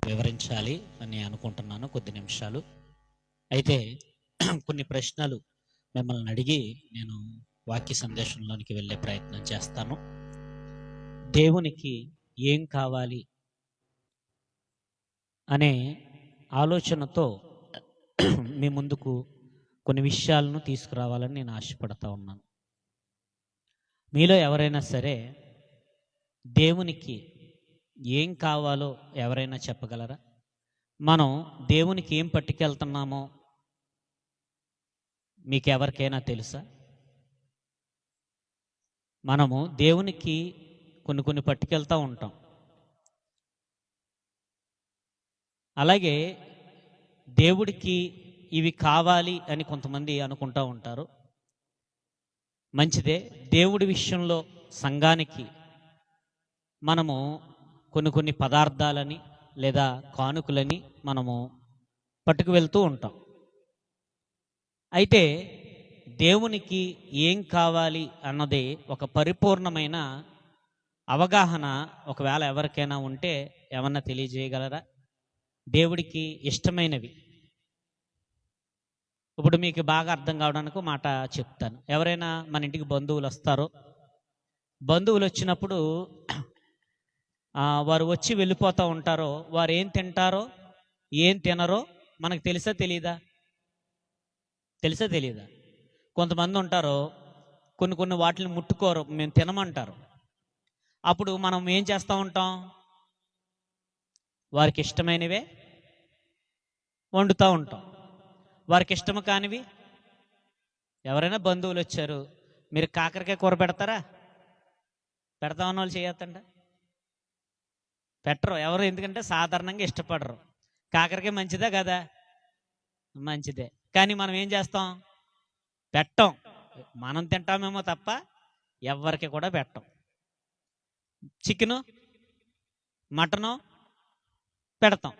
వివరించాలి అని అనుకుంటున్నాను కొద్ది నిమిషాలు. అయితే కొన్ని ప్రశ్నలు మిమ్మల్ని అడిగి నేను వాక్య సందేశంలోనికి వెళ్ళే ప్రయత్నం చేస్తాను. దేవునికి ఏం కావాలి అనే ఆలోచనతో మీ ముందుకు కొన్ని విషయాలను తీసుకురావాలని నేను ఆశపడతా ఉన్నాను. మీలో ఎవరైనా సరే దేవునికి ఏం కావాలో ఎవరైనా చెప్పగలరా? మనం దేవునికి ఏం పట్టుకెళ్తున్నామో మీకు ఎవరికైనా తెలుసా? మనము దేవునికి కొన్ని పట్టుకెళ్తూ ఉంటాం. అలాగే దేవుడికి ఇవి కావాలి అని కొంతమంది అనుకుంటూ ఉంటారు. మంచిదే. దేవుడి విషయంలో సంఘానికి మనము కొన్ని పదార్థాలని లేదా కానుకలని మనము పట్టుకు వెళ్తూ ఉంటాం. అయితే దేవునికి ఏం కావాలి అన్నది ఒక పరిపూర్ణమైన అవగాహన ఒకవేళ ఎవరికైనా ఉంటే ఏమన్నా తెలియజేయగలరా? దేవుడికి ఇష్టమైనవి. ఇప్పుడు మీకు బాగా అర్థం కావడానికి మాట చెప్తాను. ఎవరైనా మన ఇంటికి బంధువులు వస్తారో, బంధువులు వచ్చినప్పుడు వారు వచ్చి వెళ్ళిపోతూ ఉంటారో, వారు ఏం తింటారో ఏం తినరో మనకు తెలుసా తెలీదా? తెలుసా తెలీదా? కొంతమంది ఉంటారో కొన్ని వాటిని ముట్టుకోరు, మేము తినమంటారు. అప్పుడు మనం ఏం చేస్తూ ఉంటాం? వారికి ఇష్టమైనవే వండుతూ ఉంటాం. వారికి ఇష్టము కానివి, ఎవరైనా బంధువులు వచ్చారు, మీరు కాకరకాయ కూర పెడతారా? పెడతామన్న వాళ్ళు చేయొద్దంట. పెట్టరు ఎవరు, ఎందుకంటే సాధారణంగా ఇష్టపడరు. కాకరకాయ మంచిదా కదా? మంచిదే. కానీ మనం ఏం చేస్తాం? పెట్టం. మనం తింటామేమో తప్ప ఎవరికి కూడా పెట్టం. చికెను మటను పెడతాం,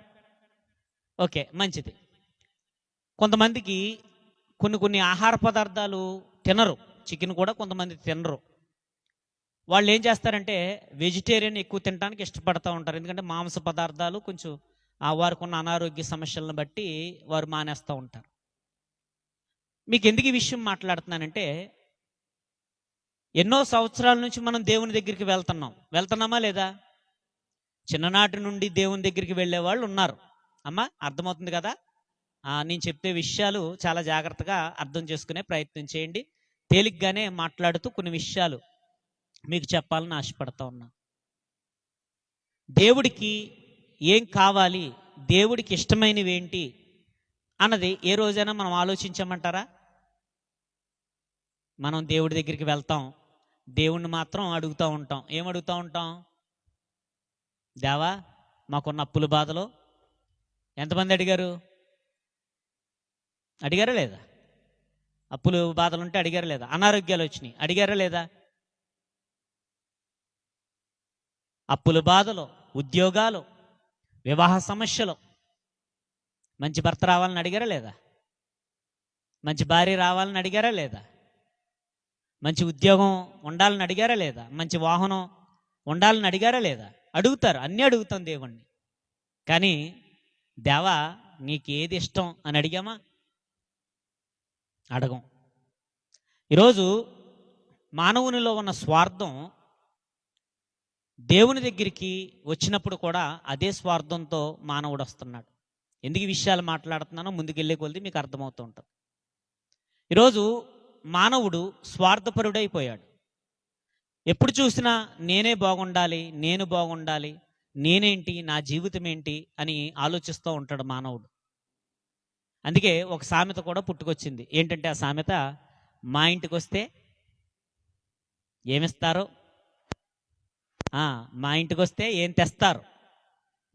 ఓకే మంచిది. కొంతమందికి కొన్ని ఆహార పదార్థాలు తినరు. చికెన్ కూడా కొంతమంది తినరు. వాళ్ళు ఏం చేస్తారంటే వెజిటేరియన్ ఎక్కువ తినడానికి ఇష్టపడతా ఉంటారు. ఎందుకంటే మాంస పదార్థాలు కొంచెం వారికి ఉన్న అనారోగ్య సమస్యలను బట్టి వారు మానేస్తూ ఉంటారు. మీకు ఎందుకు ఈ విషయం మాట్లాడుతున్నానంటే, ఎన్నో సంవత్సరాల నుంచి మనం దేవుని దగ్గరికి వెళ్తున్నామా లేదా? చిన్ననాటి నుండి దేవుని దగ్గరికి వెళ్ళే వాళ్ళు ఉన్నారు. అమ్మా అర్థమవుతుంది కదా? నేను చెప్పే విషయాలు చాలా జాగ్రత్తగా అర్థం చేసుకునే ప్రయత్నం చేయండి. తేలిగ్గానే మాట్లాడుతూ కొన్ని విషయాలు మీకు చెప్పాలని ఆశపడతా ఉన్నా. దేవుడికి ఏం కావాలి, దేవుడికి ఇష్టమైనవి ఏంటి అన్నది ఏ రోజైనా మనం ఆలోచించమంటారా? మనం దేవుడి దగ్గరికి వెళ్తాం, దేవుణ్ణి మాత్రం అడుగుతూ ఉంటాం. ఏం అడుగుతూ ఉంటాం? దేవా మాకున్న అప్పుల బాధలో ఎంతమంది అడిగారా లేదా? అప్పులు బాధలు ఉంటే అడిగారా లేదా? అనారోగ్యాలు వచ్చినాయి, అడిగారా లేదా? అప్పుల బాధలు, ఉద్యోగాలు, వివాహ సమస్యలు, మంచి భర్త రావాలని అడిగారా లేదా? మంచి భార్య రావాలని అడిగారా లేదా? మంచి ఉద్యోగం ఉండాలని అడిగారా లేదా? మంచి వాహనం ఉండాలని అడిగారా లేదా? అడుగుతారు, అన్నీ అడుగుతాం దేవుణ్ణి. కానీ దేవా నీకు ఏది ఇష్టం అని అడిగామా? అడగం. ఈరోజు మానవునిలో ఉన్న స్వార్థం దేవుని దగ్గరికి వచ్చినప్పుడు కూడా అదే స్వార్థంతో మానవుడు వస్తున్నాడు. ఎందుకు ఈ విషయాలు మాట్లాడుతున్నానో ముందుకెళ్ళే కొలిది మీకు అర్థమవుతూ ఉంటుంది. ఈరోజు మానవుడు స్వార్థపరుడైపోయాడు. ఎప్పుడు చూసినా నేనే బాగుండాలి, నేను బాగుండాలి, నేనేంటి, నా జీవితం ఏంటి అని ఆలోచిస్తూ ఉంటాడు మానవుడు. అందుకే ఒక సామెత కూడా పుట్టుకొచ్చింది. ఏంటంటే ఆ సామెత, మా ఇంటికి వస్తే ఏమిస్తారు, మా ఇంటికి వస్తే ఏం తెస్తారు,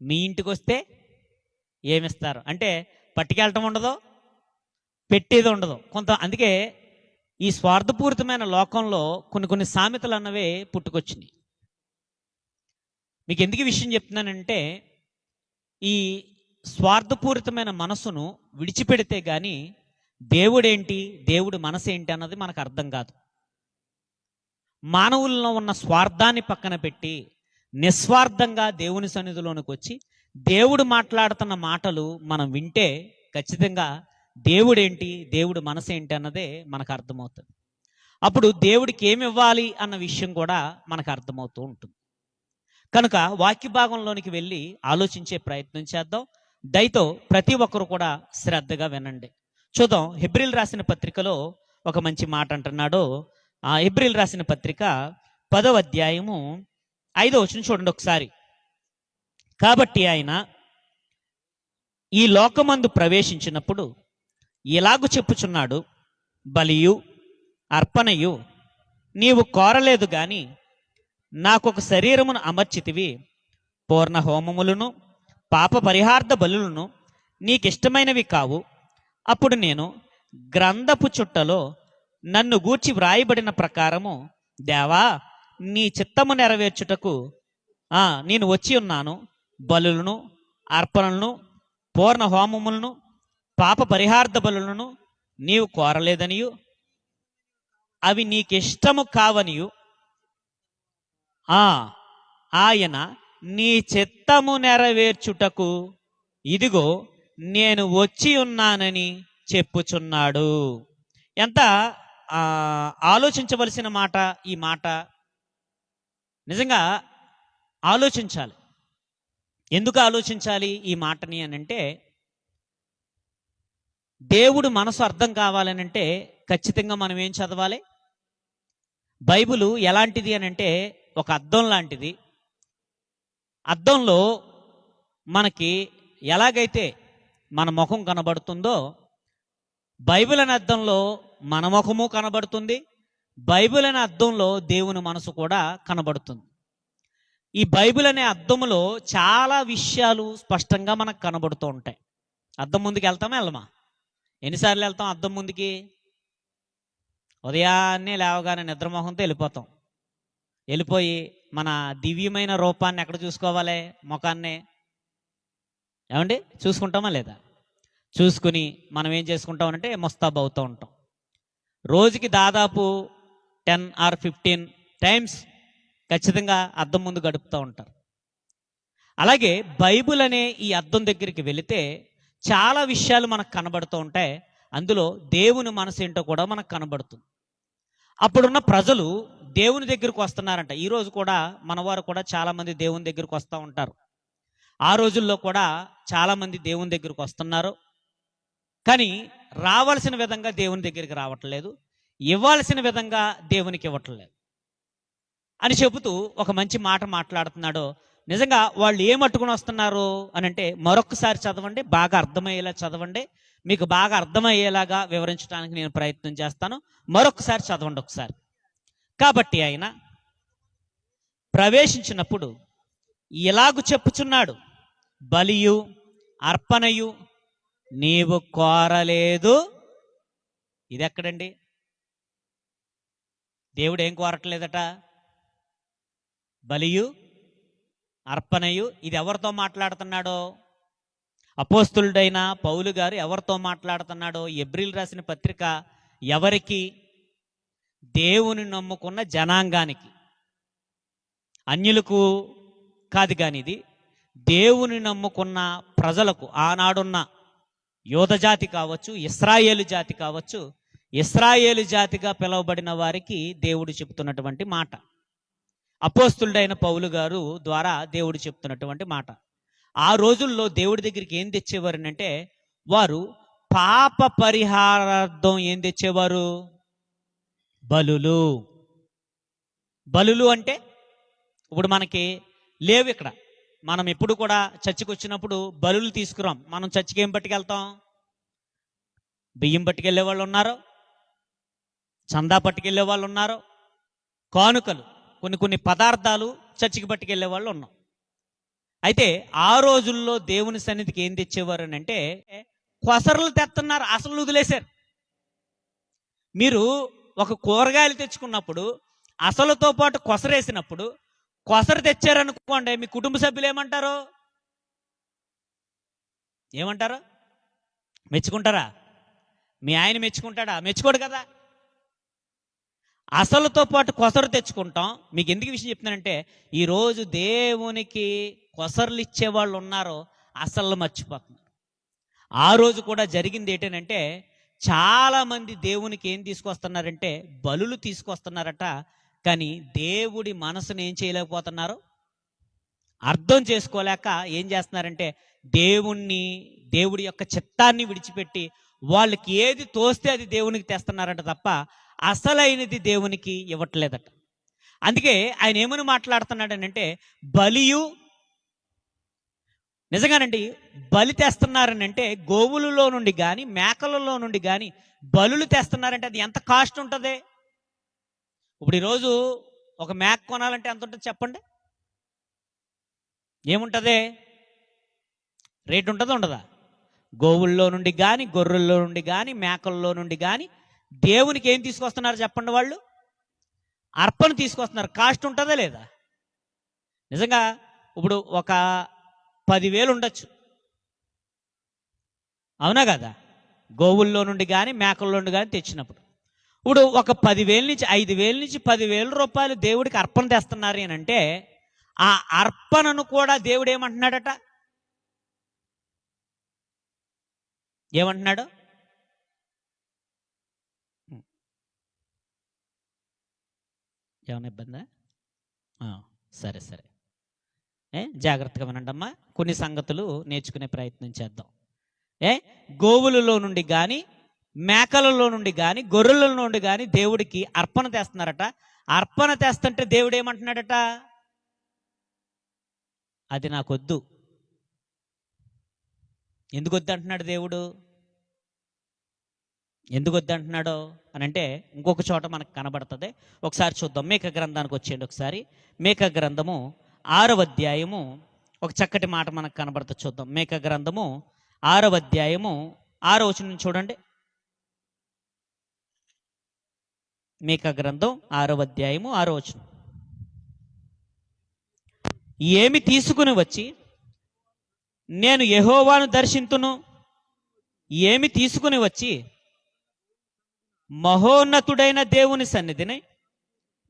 మీ ఇంటికి వస్తే ఏమిస్తారు. అంటే పట్టుకెళ్ళటం ఉండదు, పెట్టేది ఉండదు అందుకే ఈ స్వార్థపూరితమైన లోకంలో కొన్ని సామెతలు అన్నవే పుట్టుకొచ్చినాయి. మీకు ఎందుకు ఈ విషయం చెప్తున్నానంటే, ఈ స్వార్థపూరితమైన మనసును విడిచిపెడితే కానీ దేవుడేంటి, దేవుడి మనసు ఏంటి అన్నది మనకు అర్థం కాదు. మానవుల్లో ఉన్న స్వార్థాన్ని పక్కన పెట్టి నిస్వార్థంగా దేవుని సన్నిధిలోనికి వచ్చి దేవుడు మాట్లాడుతున్న మాటలు మనం వింటే ఖచ్చితంగా దేవుడేంటి, దేవుడు మనసు ఏంటి అన్నదే మనకు అర్థమవుతుంది. అప్పుడు దేవుడికి ఏమి ఇవ్వాలి అన్న విషయం కూడా మనకు అర్థమవుతూ ఉంటుంది. కనుక వాక్య భాగంలోనికి వెళ్ళి ఆలోచించే ప్రయత్నం చేద్దాం. దయతో ప్రతి ఒక్కరు కూడా శ్రద్ధగా వినండి. చూద్దాం, హెబ్రీలు రాసిన పత్రికలో ఒక మంచి మాట అంటున్నాడు. ఆ హెబ్రీలు రాసిన పత్రిక 10వ అధ్యాయము 5వ వచనం చూడండి ఒకసారి. కాబట్టి ఆయన ఈ లోకమందు ప్రవేశించినప్పుడు ఇలాగు చెప్పుచున్నాడు, బలియు అర్పణయు నీవు కోరలేదు గాని నాకొక శరీరమును అమర్చితివి, పూర్ణ హోమములను పాప పరిహార్థ బలులను నీకిష్టమైనవి కావు. అప్పుడు నేను గ్రంథపు చుట్టలో నన్ను గూర్చి వ్రాయబడిన ప్రకారము దేవా నీ చిత్తము నెరవేర్చుటకు నేను వచ్చి ఉన్నాను. బలులను అర్పణలను పూర్ణ హోమములను పాప పరిహార్థ బలులను నీవు కోరలేదనియు అవి నీకిష్టము కావనియు ఆయన నీ చిత్తము నెరవేర్చుటకు ఇదిగో నేను వచ్చి ఉన్నానని చెప్పుచున్నాడు. ఎంత ఆలోచించవలసిన మాట ఈ మాట. నిజంగా ఆలోచించాలి. ఎందుకు ఆలోచించాలి ఈ మాటని అని అంటే, దేవుడు మనసు అర్థం కావాలనంటే ఖచ్చితంగా మనం ఏం చదవాలి? బైబిలు ఎలాంటిది అని అంటే ఒక అద్దం లాంటిది. అద్దంలో మనకి ఎలాగైతే మన ముఖం కనబడుతుందో, బైబిల్ అనే అద్దంలో మన ముఖము కనబడుతుంది. బైబిల్ అనే అద్దంలో దేవుని మనసు కూడా కనబడుతుంది. ఈ బైబిల్ అనే అద్దములో చాలా విషయాలు స్పష్టంగా మనకు కనబడుతూ ఉంటాయి. అద్దం ముందుకు వెళ్తామా వెళ్ళమా? ఎన్నిసార్లు వెళ్తాం అద్దం ముందుకి? ఉదయాన్నే లేవగానే నిద్రమోహంతో వెళ్ళిపోతాం. వెళ్ళిపోయి మన దివ్యమైన రూపాన్ని ఎక్కడ చూసుకోవాలి? ముఖాన్నే. ఏమండి, చూసుకుంటామా లేదా? చూసుకుని మనం ఏం చేసుకుంటామనంటే ముస్తాబ్ అవుతూ ఉంటాం. రోజుకి దాదాపు 10 or 15 టైమ్స్ ఖచ్చితంగా అద్దం ముందు గడుపుతూ ఉంటారు. అలాగే బైబిల్ అనే ఈ అద్దం దగ్గరికి వెళితే చాలా విషయాలు మనకు కనబడుతూ ఉంటాయి. అందులో దేవుని మనసు ఏంటో కూడా మనకు కనబడుతుంది. అప్పుడున్న ప్రజలు దేవుని దగ్గరికి వస్తున్నారంట. ఈరోజు కూడా మనవారు కూడా చాలామంది దేవుని దగ్గరికి వస్తూ ఉంటారు. ఆ రోజుల్లో కూడా చాలామంది దేవుని దగ్గరికి వస్తున్నారు. కానీ రావాల్సిన విధంగా దేవుని దగ్గరికి రావట్లేదు, ఇవ్వాల్సిన విధంగా దేవునికి ఇవ్వట్లేదు అని చెబుతూ ఒక మంచి మాట మాట్లాడుతున్నాడు. నిజంగా వాళ్ళు ఏమట్టుకుని వస్తున్నారు అని అంటే, మరొకసారి చదవండి, బాగా అర్థమయ్యేలా చదవండి. మీకు బాగా అర్థమయ్యేలాగా వివరించడానికి నేను ప్రయత్నం చేస్తాను. మరొకసారి చదవండి ఒకసారి. కాబట్టి ఆయన ప్రవేశించినప్పుడు ఇలాగు చెప్పుచున్నాడు, బలియు అర్పణయు నీవు కోరలేదు. ఇది ఎక్కడండి? దేవుడు ఏం కోరట్లేదట? బలియు అర్పణయు. ఇది ఎవరితో మాట్లాడుతున్నాడో? అపోస్తులుడైన పౌలు గారు ఎవరితో మాట్లాడుతున్నాడో? హెబ్రీలు రాసిన పత్రిక ఎవరికి? దేవుని నమ్ముకున్న జనాంగానికి, అన్యులకు కాదు. కానీ ఇది దేవుని నమ్ముకున్న ప్రజలకు, ఆనాడున్న యోధ జాతి కావచ్చు, ఇశ్రాయేలు జాతి కావచ్చు, ఇశ్రాయేలు జాతిగా పిలువబడిన వారికి దేవుడు చెప్తున్నటువంటి మాట. అపోస్తులుడైన పౌలు గారు ద్వారా దేవుడు చెప్తున్నటువంటి మాట. ఆ రోజుల్లో దేవుడి దగ్గరికి ఏం తెచ్చేవారు అంటే, వారు పాప పరిహారార్థం ఏం తెచ్చేవారు? బలులు. బలులు అంటే ఇప్పుడు మనకి లేవు ఇక్కడ. మనం ఎప్పుడు కూడా చర్చికి వచ్చినప్పుడు బలులు తీసుకురాం. మనం చర్చికి ఏం పట్టుకెళ్తాం? బియ్యం పట్టుకెళ్ళే వాళ్ళు ఉన్నారు, చందా పట్టుకెళ్ళే వాళ్ళు ఉన్నారు, కానుకలు కొన్ని పదార్థాలు చర్చికి పట్టుకెళ్ళే వాళ్ళు ఉన్నాం. అయితే ఆ రోజుల్లో దేవుని సన్నిధికి ఏం తెచ్చేవారు అని అంటే, కొసరలు తెస్తున్నారు, అసలు వదిలేశారు. మీరు ఒక కూరగాయలు తెచ్చుకున్నప్పుడు అసలుతో పాటు కొసరేసినప్పుడు, కొసరు తెచ్చారనుకోండి, మీ కుటుంబ సభ్యులు ఏమంటారు? ఏమంటారు? మెచ్చుకుంటారా? మీ ఆయన మెచ్చుకుంటాడా? మెచ్చుకోడు కదా. అసలుతో పాటు కొసరు తెచ్చుకుంటాం. మీకు ఎందుకు ఈ విషయం చెప్తున్నానంటే, ఈరోజు దేవునికి కొసరులు ఇచ్చేవాళ్ళు ఉన్నారో అసలు మర్చిపోతున్నారు. ఆ రోజు కూడా జరిగింది ఏంటంటే, చాలామంది దేవునికి ఏం తీసుకొస్తున్నారంటే బలులు తీసుకొస్తున్నారట. కానీ దేవుడి మనసును ఏం చేయలేకపోతున్నారు, అర్థం చేసుకోలేక ఏం చేస్తున్నారంటే దేవుడి యొక్క చిత్తాన్ని విడిచిపెట్టి వాళ్ళకి ఏది తోస్తే అది దేవునికి తెస్తున్నారట తప్ప అసలైనది దేవునికి ఇవ్వట్లేదట. అందుకే ఆయన ఏమని మాట్లాడుతున్నాడనంటే, బలియు నిజంగానండి బలి తెస్తున్నారని అంటే గోవులలో నుండి కానీ మేకలలో నుండి కానీ బలులు తెస్తున్నారంటే అది ఎంత కాస్ట్ ఉంటుంది? ఇప్పుడు ఈరోజు ఒక మేక కొనాలంటే ఎంత ఉంటుంది చెప్పండి? ఏముంటుంది? రేటు ఉంటుందా ఉండదా? గోవుల్లో నుండి కానీ గొర్రెల్లో నుండి కానీ మేకల్లో నుండి కానీ దేవునికి ఏం తీసుకొస్తున్నారు చెప్పండి? వాళ్ళు అర్పణ తీసుకొస్తున్నారు. కాస్ట్ ఉంటుందా లేదా? నిజంగా ఇప్పుడు ఒక 10,000 ఉండొచ్చు, అవునా కదా? గోవుల్లో నుండి కానీ మేకల్లో నుండి కానీ తెచ్చినప్పుడు ఇప్పుడు ఒక 10,000 నుంచి 5,000 నుంచి 10,000 రూపాయలు దేవుడికి అర్పణ తెస్తున్నారు అని అంటే ఆ అర్పణను కూడా దేవుడు ఏమంటున్నాడట? ఏమంటున్నాడు? ఏమైనా ఇబ్బందా? సరే సరే, జాగ్రత్తగా వినండి అమ్మా. కొన్ని సంగతులు నేర్చుకునే ప్రయత్నం చేద్దాం. గోవులలో నుండి కానీ మేకలలో నుండి కానీ గొర్రెల నుండి కానీ దేవుడికి అర్పణ తెస్తున్నారట. అర్పణ తెస్తుంటే దేవుడు ఏమంటున్నాడట? అది నాకొద్దు. ఎందుకు వద్దు అంటున్నాడు దేవుడు? ఎందుకు వద్దు అంటున్నాడో అని అంటే ఇంకొక చోట మనకు కనబడుతుంది. ఒకసారి చూద్దాం. మేక గ్రంథానికి వచ్చేయండి ఒకసారి. మేక గ్రంథము 6వ అధ్యాయము ఒక చక్కటి మాట మనకు కనబడుతుంది, చూద్దాం. మేక గ్రంథము 6వ అధ్యాయము 6వ వచనం చూడండి. మేక గ్రంథం 6వ అధ్యాయము 6వ వచనం. ఏమి తీసుకుని వచ్చి నేను యెహోవాను దర్శింతును, ఏమి తీసుకుని వచ్చి మహోన్నతుడైన దేవుని సన్నిధిని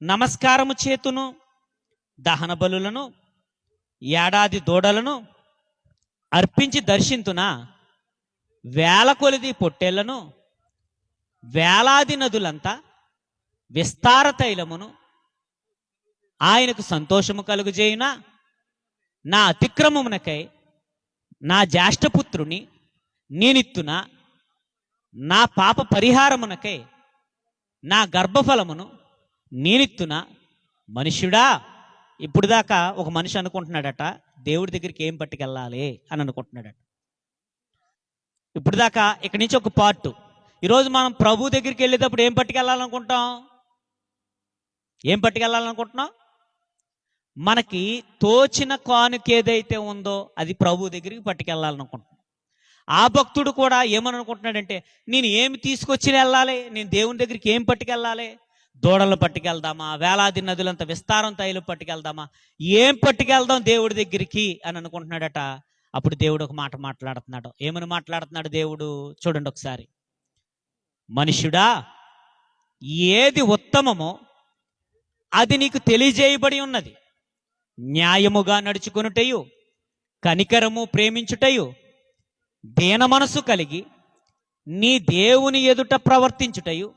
నమస్కారము చేతును, దహన బలులను ఏడాది దూడలను అర్పించి దర్శింతునా, వేల కొలిది పొట్టేళ్లను వేలాది నదులంతా విస్తార తైలమును ఆయనకు సంతోషము కలుగుజేయునా, నా అతిక్రమమునకై నా జ్యేష్ఠపుత్రుని నేనిత్తునా, నా పాప పరిహారమునకై నా గర్భఫలమును నేనిత్తునా. మనుష్యుడా, ఇప్పుడు దాకా ఒక మనిషి అనుకుంటున్నాడట దేవుడి దగ్గరికి ఏం పట్టుకెళ్ళాలి అని అనుకుంటున్నాడట. ఇప్పుడు దాకా ఇక్కడి నుంచి ఒక పార్ట్. ఈరోజు మనం ప్రభు దగ్గరికి వెళ్ళేటప్పుడు ఏం పట్టుకెళ్ళాలనుకుంటాం? ఏం పట్టుకెళ్ళాలనుకుంటున్నాం? మనకి తోచిన కానుక ఏదైతే ఉందో అది ప్రభు దగ్గరికి పట్టుకెళ్ళాలనుకుంటున్నాం. ఆ భక్తుడు కూడా ఏమని అనుకుంటున్నాడంటే, నేను ఏమి తీసుకొచ్చి వెళ్ళాలి? నేను దేవుని దగ్గరికి ఏం పట్టుకెళ్ళాలి? దూడలు పట్టుకెళ్దామా? వేలాది నదులంత విస్తారం తైలు పట్టుకెళ్దామా? ఏం పట్టుకెళ్దాం దేవుడి దగ్గరికి అని అనుకుంటున్నాడట. అప్పుడు దేవుడు ఒక మాట మాట్లాడుతున్నాడు. ఏమని మాట్లాడుతున్నాడు దేవుడు? చూడండి ఒకసారి. మనుష్యుడా, ఏది ఉత్తమమో అది నీకు తెలియజేయబడి ఉన్నది. న్యాయముగా నడుచుకొనుటయు, కనికరము ప్రేమించుటయు, దీన మనసు కలిగి నీ దేవుని ఎదుట ప్రవర్తించుటయు,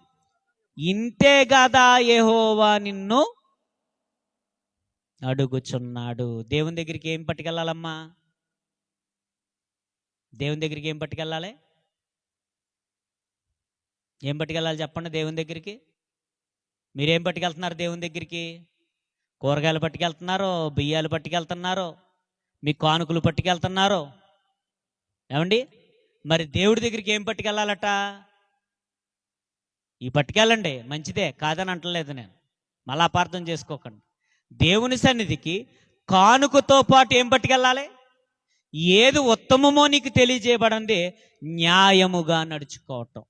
ఇంతే గదా యెహోవా నిన్ను అడుగుచున్నాడు. దేవుని దగ్గరికి ఏం పట్టుకెళ్ళాలమ్మా? దేవుని దగ్గరికి ఏం పట్టుకెళ్ళాలి? ఏం పట్టుకెళ్ళాలి చెప్పండి? దేవుని దగ్గరికి మీరేం పట్టుకెళ్తున్నారు? దేవుని దగ్గరికి కూరగాయలు పట్టుకెళ్తున్నారో, బియ్యాలు పట్టుకెళ్తున్నారో, మీ కానుకలు పట్టుకెళ్తున్నారో? ఏమండి, మరి దేవుడి దగ్గరికి ఏం పట్టుకెళ్ళాలట? ఈ పట్టుకెళ్ళండి, మంచిదే, కాదని అంటలేదు నేను, మళ్ళా అపార్థం చేసుకోకండి. దేవుని సన్నిధికి కానుకతో పాటు ఏం పట్టుకెళ్ళాలి? ఏది ఉత్తమమో నీకు తెలియజేయబడింది. న్యాయముగా నడుచుకోవటం,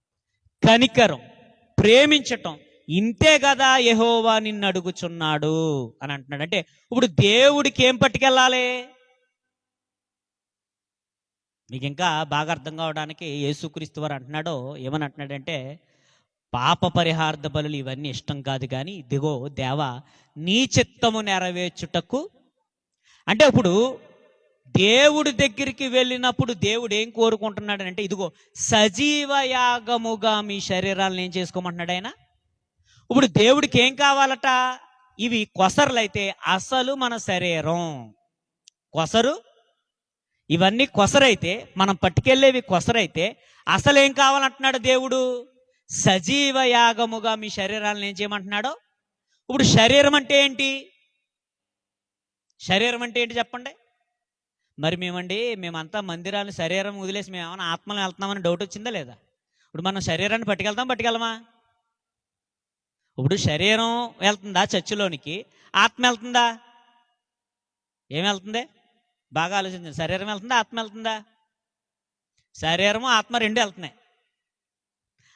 కనికరం, ప్రేమించటం, ఇంతే కదా యెహోవా నిన్ను అడుగుచున్నాడు అని అంటున్నాడు. అంటే ఇప్పుడు దేవుడికి ఏం పట్టుకెళ్ళాలి? మీకు ఇంకా బాగా అర్థం కావడానికి యేసుక్రీస్తు వారు అంటున్నాడో ఏమని అంటున్నాడంటే, పాప పరిహార్థ బలులు ఇవన్నీ ఇష్టం కాదు, కానీ ఇదిగో దేవా నీ చిత్తము నెరవేర్చుటకు. అంటే ఇప్పుడు దేవుడి దగ్గరికి వెళ్ళినప్పుడు దేవుడు ఏం కోరుకుంటున్నాడు అంటే, ఇదిగో సజీవ యాగముగా మీ శరీరాలను ఏం చేసుకోమంటున్నాడు ఆయన. ఇప్పుడు దేవుడికి ఏం కావాలట? ఇవి కొసరులైతే అసలు మన శరీరం కొసరు, ఇవన్నీ కొసరైతే, మనం పట్టుకెళ్ళేవి కొసరైతే అసలు ఏం కావాలంటున్నాడు దేవుడు? సజీవ యాగముగా మీ శరీరాలను ఏం చేయమంటున్నాడు. ఇప్పుడు శరీరం అంటే ఏంటి? శరీరం అంటే ఏంటి చెప్పండి. మరి మేమంతా మందిరాన్ని శరీరం వదిలేసి మేము ఏమైనా ఆత్మలు వెళ్తున్నామని డౌట్ వచ్చిందా లేదా? ఇప్పుడు మనం శరీరాన్ని పట్టుకెళ్ళమా? ఇప్పుడు శరీరం వెళ్తుందా చర్చిలోనికి? ఆత్మ వెళ్తుందా? ఏం వెళ్తుంది? బాగా ఆలోచించండి. శరీరం వెళ్తుందా, ఆత్మ వెళ్తుందా? శరీరము ఆత్మ రెండు వెళ్తున్నాయి.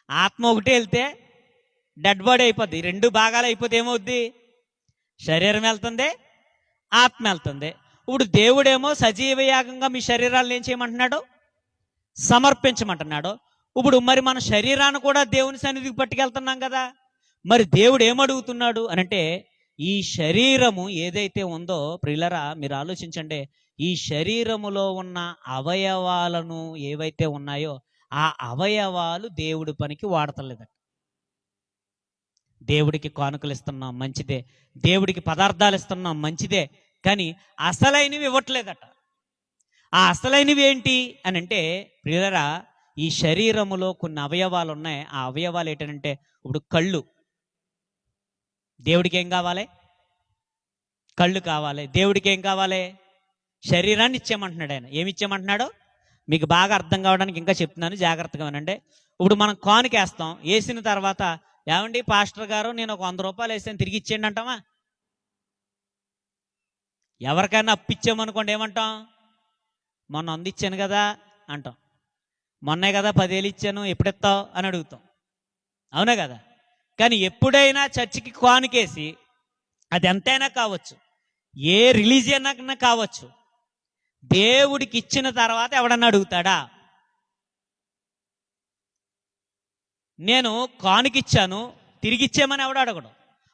ఆత్మ ఒకటి వెళ్తే డెడ్ బాడీ అయిపోద్ది, రెండు భాగాలు అయిపోతే ఏమవుద్ది? శరీరం వెళ్తుంది, ఆత్మ వెళ్తుంది. ఇప్పుడు దేవుడేమో సజీవ యాగంగా మీ శరీరాలను ఏం చేయమంటున్నాడు? సమర్పించమంటున్నాడు. ఇప్పుడు మరి మన శరీరాన్ని కూడా దేవుని సన్నిధికి పట్టుకెళ్తున్నాం కదా. మరి దేవుడు ఏమడుగుతున్నాడు అనంటే, ఈ శరీరము ఏదైతే ఉందో ప్రియులరా మీరు ఆలోచించండి, ఈ శరీరములో ఉన్న అవయవాలను ఏవైతే ఉన్నాయో ఆ అవయవాలు దేవుడి పనికి వాడతలేదట. దేవుడికి కానుకలు ఇస్తున్నాం మంచిదే, దేవుడికి పదార్థాలు ఇస్తున్నాం మంచిదే, కానీ అసలైనవి ఇవ్వట్లేదట. ఆ అసలైనవి ఏంటి అని అంటే ప్రియులరా, ఈ శరీరములో కొన్ని అవయవాలు ఉన్నాయి. ఆ అవయవాలు ఏంటంటే, ఇప్పుడు కళ్ళు. దేవుడికి ఏం కావాలి? కళ్ళు కావాలి. దేవుడికి ఏం కావాలి? శరీరాన్ని ఇచ్చేయమంటున్నాడు ఆయన. ఏమి ఇచ్చేయమంటున్నాడు మీకు బాగా అర్థం కావడానికి ఇంకా చెప్తున్నాను, జాగ్రత్తగా వినండి. ఇప్పుడు మనం కానుకేస్తాం, వేసిన తర్వాత ఏమండి పాస్టర్ గారు నేను ఒక 100 రూపాయలు వేసాను తిరిగి ఇచ్చేయండి అంటామా? ఎవరికైనా అప్పిచ్చామనుకోండి ఏమంటాం? మొన్న 100 ఇచ్చాను కదా అంటాం. మొన్నే కదా 10,000 ఇచ్చాను, ఎప్పుడెత్తావు అని అడుగుతాం. అవునా కదా? కానీ ఎప్పుడైనా చర్చికి కానుకేసి, అది ఎంతైనా కావచ్చు, ఏ రిలీజియన్ అన్నా కావచ్చు, దేవుడికి ఇచ్చిన తర్వాత ఎవడన్నా అడుగుతాడా? నేను కానుకిచ్చాను తిరిగి ఇచ్చేమని ఎవడు అడగడు.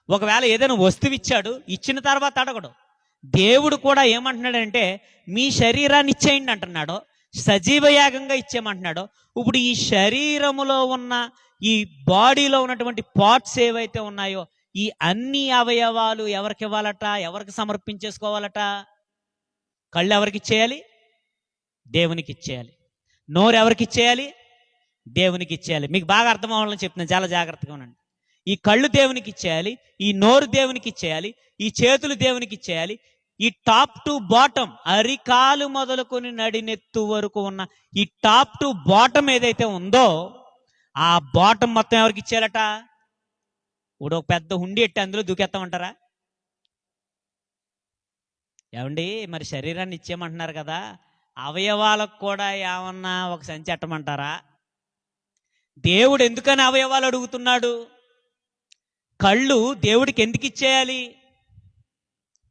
ఒకవేళ ఏదైనా వస్తువు ఇచ్చాడు, ఇచ్చిన తర్వాత అడగడు. దేవుడు కూడా ఏమంటున్నాడంటే, మీ శరీరాన్ని ఇచ్చేయండి అంటున్నాడు, సజీవ యాగంగా ఇచ్చేయమంటున్నాడు. ఇప్పుడు ఈ శరీరములో ఉన్న ఈ బాడీలో ఉన్నటువంటి పార్ట్స్ ఏవైతే ఉన్నాయో ఈ అన్ని అవయవాలు ఎవరికి ఇవ్వాలట? ఎవరికి సమర్పించేసుకోవాలట? కళ్ళు ఎవరికి ఇచ్చేయాలి? దేవునికి ఇచ్చేయాలి. నోరు ఎవరికి ఇచ్చేయాలి? దేవునికి ఇచ్చేయాలి. మీకు బాగా అర్థం అవ్వాలని చెప్తున్నాను, చాలా జాగ్రత్తగా ఉండండి. ఈ కళ్ళు దేవునికి ఇచ్చేయాలి, ఈ నోరు దేవునికి ఇచ్చేయాలి, ఈ చేతులు దేవునికి ఇచ్చేయాలి. ఈ టాప్ టు బాటం, అరికాలు మొదలుకొని నడినెత్తు వరకు ఉన్న ఈ టాప్ టు బాటం ఏదైతే ఉందో ఆ బాటం మొత్తం ఎవరికి ఇచ్చేయాలట? ఇప్పుడు ఒక పెద్ద హుండీ ఎట్టి అందులో దూకేస్తామంటారా? ఏమండి మరి శరీరాన్ని ఇచ్చేయమంటున్నారు కదా, అవయవాలకు కూడా ఏమన్నా ఒక సంచి అట్టమంటారా? దేవుడు ఎందుకని అవయవాలు అడుగుతున్నాడు? కళ్ళు దేవుడికి ఎందుకు ఇచ్చేయాలి?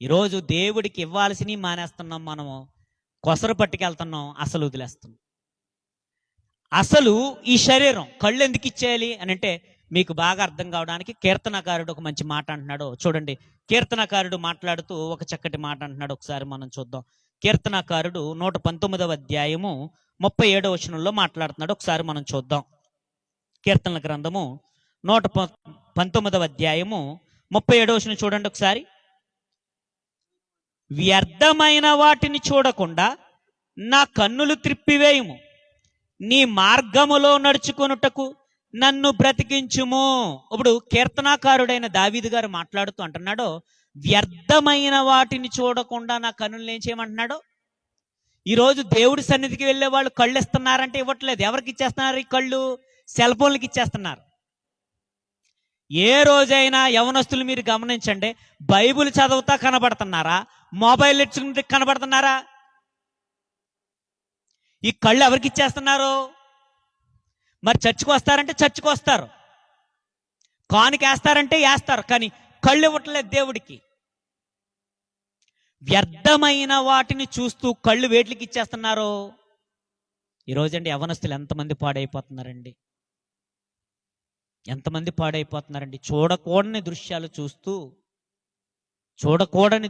ఈరోజు దేవుడికి ఇవ్వాల్సినవి మానేస్తున్నాం, మనము కొసరు పట్టుకెళ్తున్నాం, అసలు వదిలేస్తున్నాం. అసలు ఈ శరీరం కళ్ళు ఎందుకు ఇచ్చేయాలి అని అంటే మీకు బాగా అర్థం కావడానికి కీర్తనకారుడు ఒక మంచి మాట అంటున్నాడు. చూడండి, కీర్తనకారుడు మాట్లాడుతూ ఒక చక్కటి మాట అంటున్నాడు, ఒకసారి మనం చూద్దాం. కీర్తనకారుడు 119వ అధ్యాయము 37వ వచనంలో మాట్లాడుతున్నాడు, ఒకసారి మనం చూద్దాం. కీర్తనల గ్రంథము 119వ అధ్యాయము 37వ వచనం చూడండి ఒకసారి. వ్యర్థమైన వాటిని చూడకుండా నా కన్నులు త్రిప్పివేయుము, నీ మార్గములో నడుచుకొనుటకు నన్ను బ్రతికించుము. ఇప్పుడు కీర్తనాకారుడైన దావీదు గారు మాట్లాడుతూ అంటున్నాడు, వ్యర్థమైన వాటిని చూడకుండా నా కన్నులు ఏం చేయమంటున్నాడు? ఈరోజు దేవుడి సన్నిధికి వెళ్ళే వాళ్ళు కళ్ళు ఇస్తున్నారంటే ఇవ్వట్లేదు. ఎవరికి ఇచ్చేస్తున్నారు? ఈ కళ్ళు సెల్ ఫోన్లకి ఇచ్చేస్తున్నారు. ఏ రోజైనా యవనస్తులు మీరు గమనించండి, బైబిల్ చదువుతా కనబడుతున్నారా? మొబైల్ ఎత్తుకుంటే కనబడుతున్నారా? ఈ కళ్ళు ఎవరికి ఇచ్చేస్తున్నారు? మరి చర్చికి వస్తారంటే చర్చికి వస్తారు, కానుక వేస్తారంటే వేస్తారు, కానీ కళ్ళు ఇవ్వట్లేదు దేవుడికి. వ్యర్థమైన వాటిని చూస్తూ కళ్ళు వేట్లకి ఇచ్చేస్తున్నారు. ఈరోజండి యవనస్తులు ఎంతమంది పాడైపోతున్నారండి. ఎంతమంది పాడైపోతున్నారండి చూడకూడని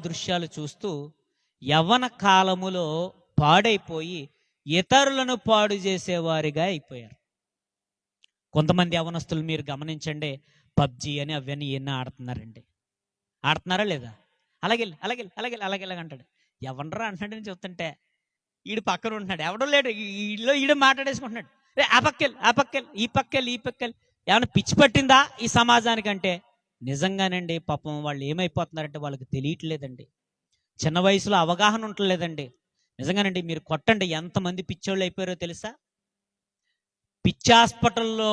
దృశ్యాలు చూస్తూ యవ్వన కాలములో పాడైపోయి ఇతరులను పాడు చేసేవారిగా అయిపోయారు. కొంతమంది యవనస్తులు మీరు గమనించండి, పబ్జి అని అవన్నీ ఎన్నో ఆడుతున్నారండి. ఆడుతున్నారా లేదా? అలాగే అలాగే అలాగే అలాగే అంటాడు. ఎవనరా అంటున్నాడని చెప్తుంటే ఈడు పక్కన ఉంటున్నాడు, ఎవడో లేడు, ఈలో ఈడు మాట్లాడేసుకుంటున్నాడు. రే ఆ పక్కెళ్ళి ఈ పక్కెళ్ళి ఏమైనా పిచ్చి పట్టిందా ఈ సమాజానికంటే? నిజంగానండి, పాపం వాళ్ళు ఏమైపోతున్నారంటే వాళ్ళకి తెలియట్లేదండి. చిన్న వయసులో అవగాహన ఉండలేదండి. నిజంగానండి, మీరు కొట్టండి, ఎంతమంది పిచ్చోళ్ళు అయిపోయారో తెలుసా? పిచ్చి హాస్పిటల్లో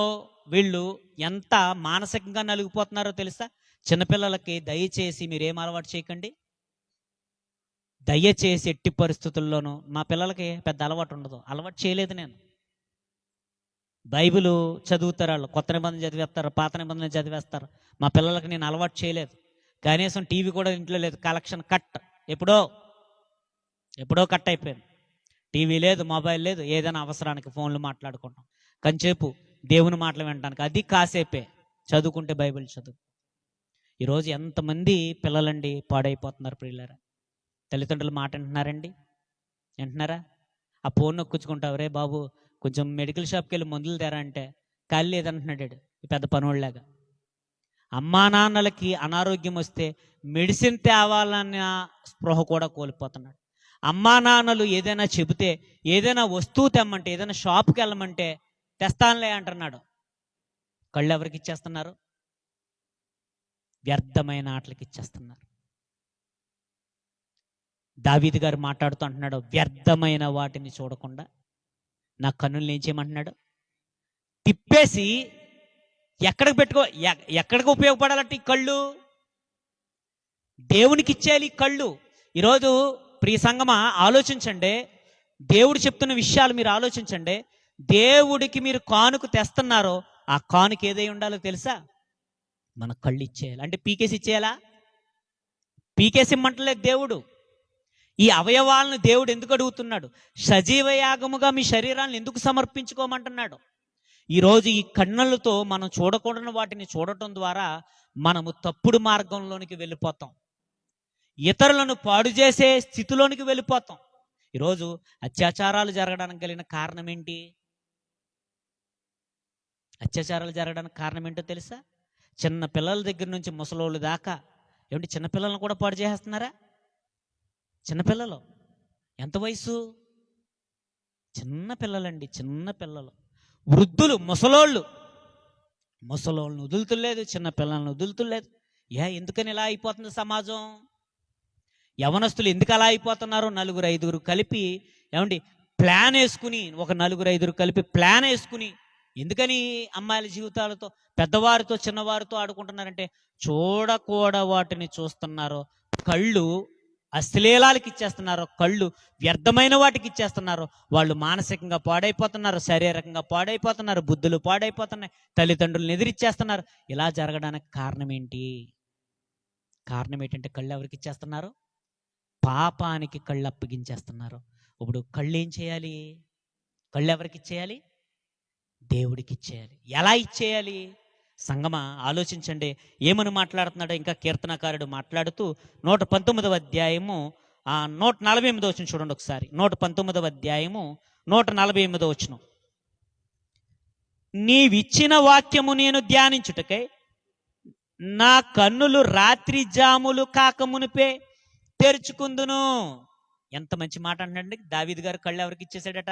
వీళ్ళు ఎంత మానసికంగా నలిగిపోతున్నారో తెలుసా? చిన్నపిల్లలకి దయచేసి మీరు ఏం అలవాటు చేయకండి. దయచేసి ఎట్టి పరిస్థితుల్లోనూ, మా పిల్లలకి పెద్ద అలవాటు ఉండదు, అలవాటు చేయలేదు నేను. బైబిల్ చదువుతారు వాళ్ళు, కొత్త నిబంధన చదివేస్తారు, పాత నిబంధన చదివేస్తారు. మా పిల్లలకి నేను అలవాటు చేయలేదు. కనీసం టీవీ కూడా ఇంట్లో లేదు, కలెక్షన్ కట్, ఎప్పుడో కట్ అయిపోయింది. టీవీ లేదు, మొబైల్ లేదు, ఏదైనా అవసరానికి ఫోన్లు మాట్లాడుకుంటాం. కొంచెంసేపు దేవుని మాటలు వినడానికి, అది కాసేపే, చదువుకుంటే బైబిల్ చదువు. ఈరోజు ఎంతమంది పిల్లలండి పాడైపోతున్నారు ప్రియులారా. తల్లిదండ్రులు మాట వింటున్నారా? ఆ ఫోన్ నొక్కించుకుంటావు, రే బాబు కొంచెం మెడికల్ షాప్కి వెళ్ళి మందులు తేరా అంటే ఖాళీ లేదంటున్నాడు పెద్ద పనోళ్ళలాగా. అమ్మా నాన్నలకి అనారోగ్యం వస్తే మెడిసిన్ తేవాలన్న స్పృహ కూడా కోల్పోతున్నాడు. అమ్మా నాన్నలు ఏదైనా చెబితే, ఏదైనా వస్తువు తెమ్మంటే, ఏదైనా షాప్కి వెళ్ళమంటే తెస్తానులే అంటున్నాడు. కళ్ళు ఎవరికి ఇచ్చేస్తున్నారు? వ్యర్థమైన ఆటలకి ఇచ్చేస్తున్నారు. దావీదు గారు మాట్లాడుతూ అంటున్నాడు, వ్యర్థమైన వాటిని చూడకుండా నా కన్నుల్ని ఏం చేయమంటున్నాడు? తిప్పేసి ఎక్కడికి ఉపయోగపడాలంటే ఈ కళ్ళు దేవునికి ఇచ్చేయాలి. ఈ కళ్ళు ఈరోజు ప్రియ సంగమా ఆలోచించండి, దేవుడు చెప్తున్న విషయాలు మీరు ఆలోచించండి. దేవుడికి మీరు కానుక తెస్తున్నారో ఆ కానుక ఏదై ఉండాలో తెలుసా? మన కళ్ళు ఇచ్చేయాలి. అంటే పీకేసి ఇచ్చేయాలా? పీకేసి ఇమ్మంటలేదు దేవుడు. ఈ అవయవాలను దేవుడు ఎందుకు అడుగుతున్నాడు? సజీవ యాగముగా మీ శరీరాలను ఎందుకు సమర్పించుకోమంటున్నాడు? ఈరోజు ఈ కన్నులతో మనం చూడకూడని వాటిని చూడటం ద్వారా మనము తప్పుడు మార్గంలోనికి వెళ్ళిపోతాం, ఇతరులను పాడు చేసే స్థితిలోనికి వెళ్ళిపోతాం. ఈరోజు అత్యాచారాలు జరగడానికి కలిగిన కారణం ఏంటి? అత్యాచారాలు జరగడానికి కారణం ఏంటో తెలుసా? చిన్న పిల్లల దగ్గర నుంచి ముసలోళ్ళు దాకా. ఏమిటి, చిన్నపిల్లలను కూడా పాడు చేసేస్తున్నారా? చిన్నపిల్లలు ఎంత వయసు? చిన్నపిల్లలండి, చిన్నపిల్లలు, వృద్ధులు, ముసలోళ్ళను వదులుతులేదు, చిన్నపిల్లలను వదులుతులేదు. ఎందుకని ఇలా అయిపోతుంది సమాజం? యవనస్తులు ఎందుకు అలా అయిపోతున్నారు? నలుగురు ఐదుగురు కలిపి ప్లాన్ వేసుకుని, ఒక నలుగురు ఐదుగురు కలిపి ప్లాన్ వేసుకుని, ఎందుకని అమ్మాయిల జీవితాలతో, పెద్దవారితో చిన్నవారితో ఆడుకుంటున్నారంటే చూడకూడ వాటిని చూస్తున్నారు. కళ్ళు అశ్లీలాలకి ఇచ్చేస్తున్నారు, కళ్ళు వ్యర్థమైన వాటికి ఇచ్చేస్తున్నారు. వాళ్ళు మానసికంగా పాడైపోతున్నారు, శారీరకంగా పాడైపోతున్నారు, బుద్ధులు పాడైపోతున్నాయి, తల్లిదండ్రులను ఎదిరిచ్చేస్తున్నారు. ఇలా జరగడానికి కారణం ఏంటంటే కళ్ళు ఎవరికి ఇచ్చేస్తున్నారు? పాపానికి కళ్ళు అప్పగించేస్తున్నారు. ఇప్పుడు కళ్ళు ఏం చేయాలి? కళ్ళు ఎవరికి ఇచ్చేయాలి? దేవుడికి ఇచ్చేయాలి. ఎలా ఇచ్చేయాలి? సంగమా ఆలోచించండి, ఏమని మాట్లాడుతున్నాడో ఇంకా కీర్తనకారుడు మాట్లాడుతూ 119వ అధ్యాయము 148వ వచనం చూడండి ఒకసారి. 119వ అధ్యాయము 148వ వచనం. నీవిచ్చిన వాక్యము నేను ధ్యానించుటకై నా కన్నులు రాత్రి జాములు కాకమునిపే తెరుచుకుందును. ఎంత మంచి మాట అంటండి. దావీదు గారు కళ్ళు ఎవరికి ఇచ్చేసాడట?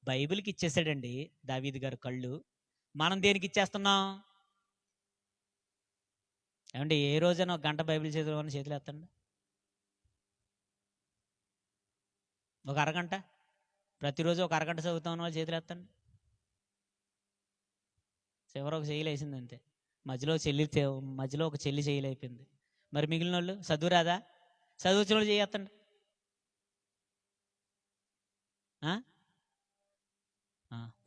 బైబిల్కి ఇచ్చేసాడండి దావీదు గారు కళ్ళు. మనం దేనికి ఇచ్చేస్తున్నాం? ఏ రోజైనా ఒక గంట బైబిల్ చదువుకోమని చేతులు ఎత్తండి. ఒక అరగంట, ప్రతిరోజు ఒక అరగంట చదువుతామని వాళ్ళు చేతులు ఎత్తండి. చివరి ఒక చెయ్యి వేసింది అంతే. మధ్యలో ఒక చెల్లి చేయలేకపోయింది. మరి మిగిలిన వాళ్ళు చదువు రాదా? చదువుచిన వాళ్ళు చేయత్తండి.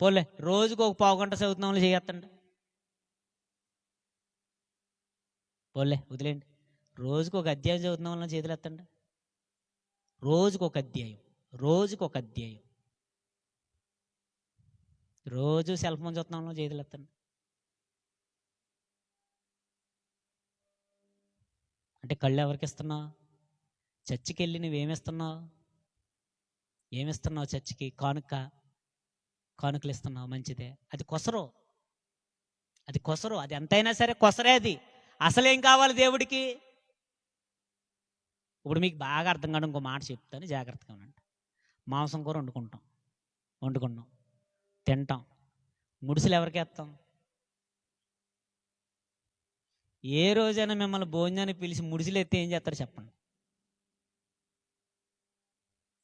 పోలే, రోజుకు ఒక పావు గంట చదువుతున్న వాళ్ళు చేయత్తండి. పోలే, వదిలేండి. రోజుకు ఒక అధ్యాయం చదువుతున్న వాళ్ళని చేతులు ఎత్తండి. రోజుకు ఒక అధ్యాయం. రోజు సెల్ ఫోన్ చూస్తున్న వాళ్ళని చేతులు ఎత్తండి. అంటే కళ్ళు ఎవరికి ఇస్తున్నావు? చర్చికి వెళ్ళి నువ్వేమిస్తున్నావు? ఏమిస్తున్నావు చర్చికి? కానుకలు ఇస్తున్నావు, మంచిదే. అది కొసరు, అది ఎంతైనా సరే కొసరే. అది అసలేం కావాలి దేవుడికి? ఇప్పుడు మీకు బాగా అర్థం కాదు, ఇంకో మాట చెప్తాను, జాగ్రత్తగా ఉండండి. మాంసం కూర వండుకున్నాం, తింటాం. ముడుసులు ఎవరికి వేస్తాం? ఏ రోజైనా మిమ్మల్ని భోజనాన్ని పిలిచి ముడుసులు ఎత్తే ఏం చేస్తారు చెప్పండి?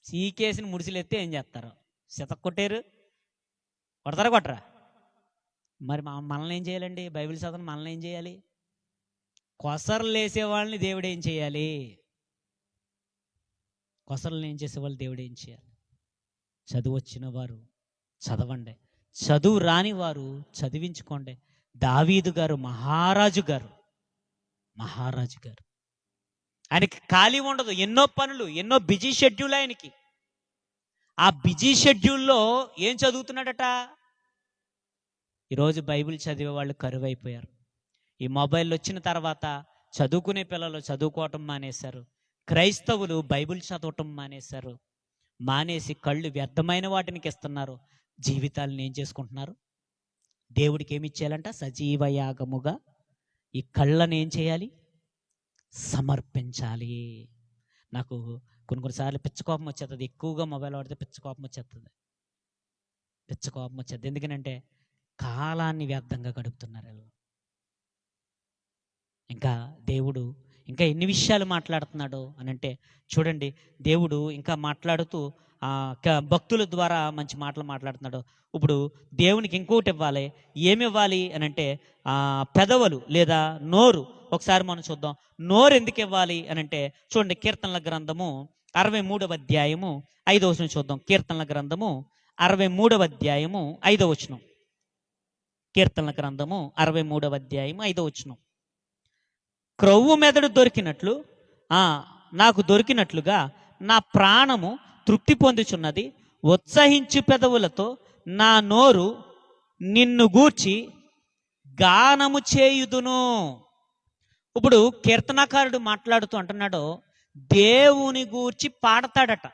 సీకేసిన ముడుసులు ఎత్తే ఏం చేస్తారు? శతక్ కొట్టారు, కొట్టరా? మరి మనల్ని ఏం చేయాలండి? బైబిల్ చదవని మనల్ని ఏం చేయాలి? కొసరలు వేసే వాళ్ళని దేవుడు ఏం చేయాలి? కొసరలు ఏం చేసేవాళ్ళు దేవుడు ఏం చేయాలి? చదువు వచ్చిన వారు చదవండి, చదువు రాని వారు చదివించుకోండి. దావీదు గారు మహారాజు గారు, ఆయనకి ఖాళీ ఉండదు, ఎన్నో పనులు, ఎన్నో బిజీ షెడ్యూల్ ఆయనకి. ఆ బిజీ షెడ్యూల్లో ఏం చదువుతున్నాడట? ఈరోజు బైబిల్ చదివే వాళ్ళు కరువైపోయారు. ఈ మొబైల్ వచ్చిన తర్వాత చదువుకునే పిల్లలు చదువుకోవటం మానేశారు. క్రైస్తవులు బైబిల్ చదవటం మానేసి కళ్ళు వ్యర్థమైన వాటికి ఇస్తున్నారు. జీవితాలను ఏం చేసుకుంటున్నారు? దేవుడికి ఏమి ఇచ్చేయాలంట? సజీవ యాగముగా ఈ కళ్ళను ఏం చేయాలి? సమర్పించాలి. నాకు కొన్నిసార్లు పిచ్చకోపం వచ్చేస్తుంది, ఎక్కువగా మొబైల్ వాడితే పిచ్చకోపం వచ్చేస్తుంది. ఎందుకనంటే కాలాన్ని వ్యర్థంగా గడుపుతున్నారు. ఇంకా దేవుడు ఇంకా ఎన్ని విషయాలు మాట్లాడుతున్నాడు అని అంటే చూడండి. దేవుడు ఇంకా మాట్లాడుతూ భక్తుల ద్వారా మంచి మాటలు మాట్లాడుతున్నాడు. ఇప్పుడు దేవునికి ఇంకోటి ఇవ్వాలి. ఏమి ఇవ్వాలి అని అంటే పెదవులు లేదా నోరు. ఒకసారి మనం చూద్దాం, నోరు ఎందుకు ఇవ్వాలి అని అంటే చూడండి, కీర్తనల గ్రంథము 63వ అధ్యాయము 5వ వచనం చూద్దాం. కీర్తనల గ్రంథము 63వ అధ్యాయము 5వ వచనం. కీర్తనల గ్రంథము 63వ అధ్యాయము 5వ వచనం. క్రొవ్వు మెదడు దొరికినట్లు నాకు దొరికినట్లుగా నా ప్రాణము తృప్తి పొందుచున్నది. ఉత్సహించు పెదవులతో నా నోరు నిన్ను గూర్చి గానము చేయుదును. ఇప్పుడు కీర్తనాకారుడు మాట్లాడుతూ అంటున్నాడు, దేవుని గూర్చి పాడతాడట.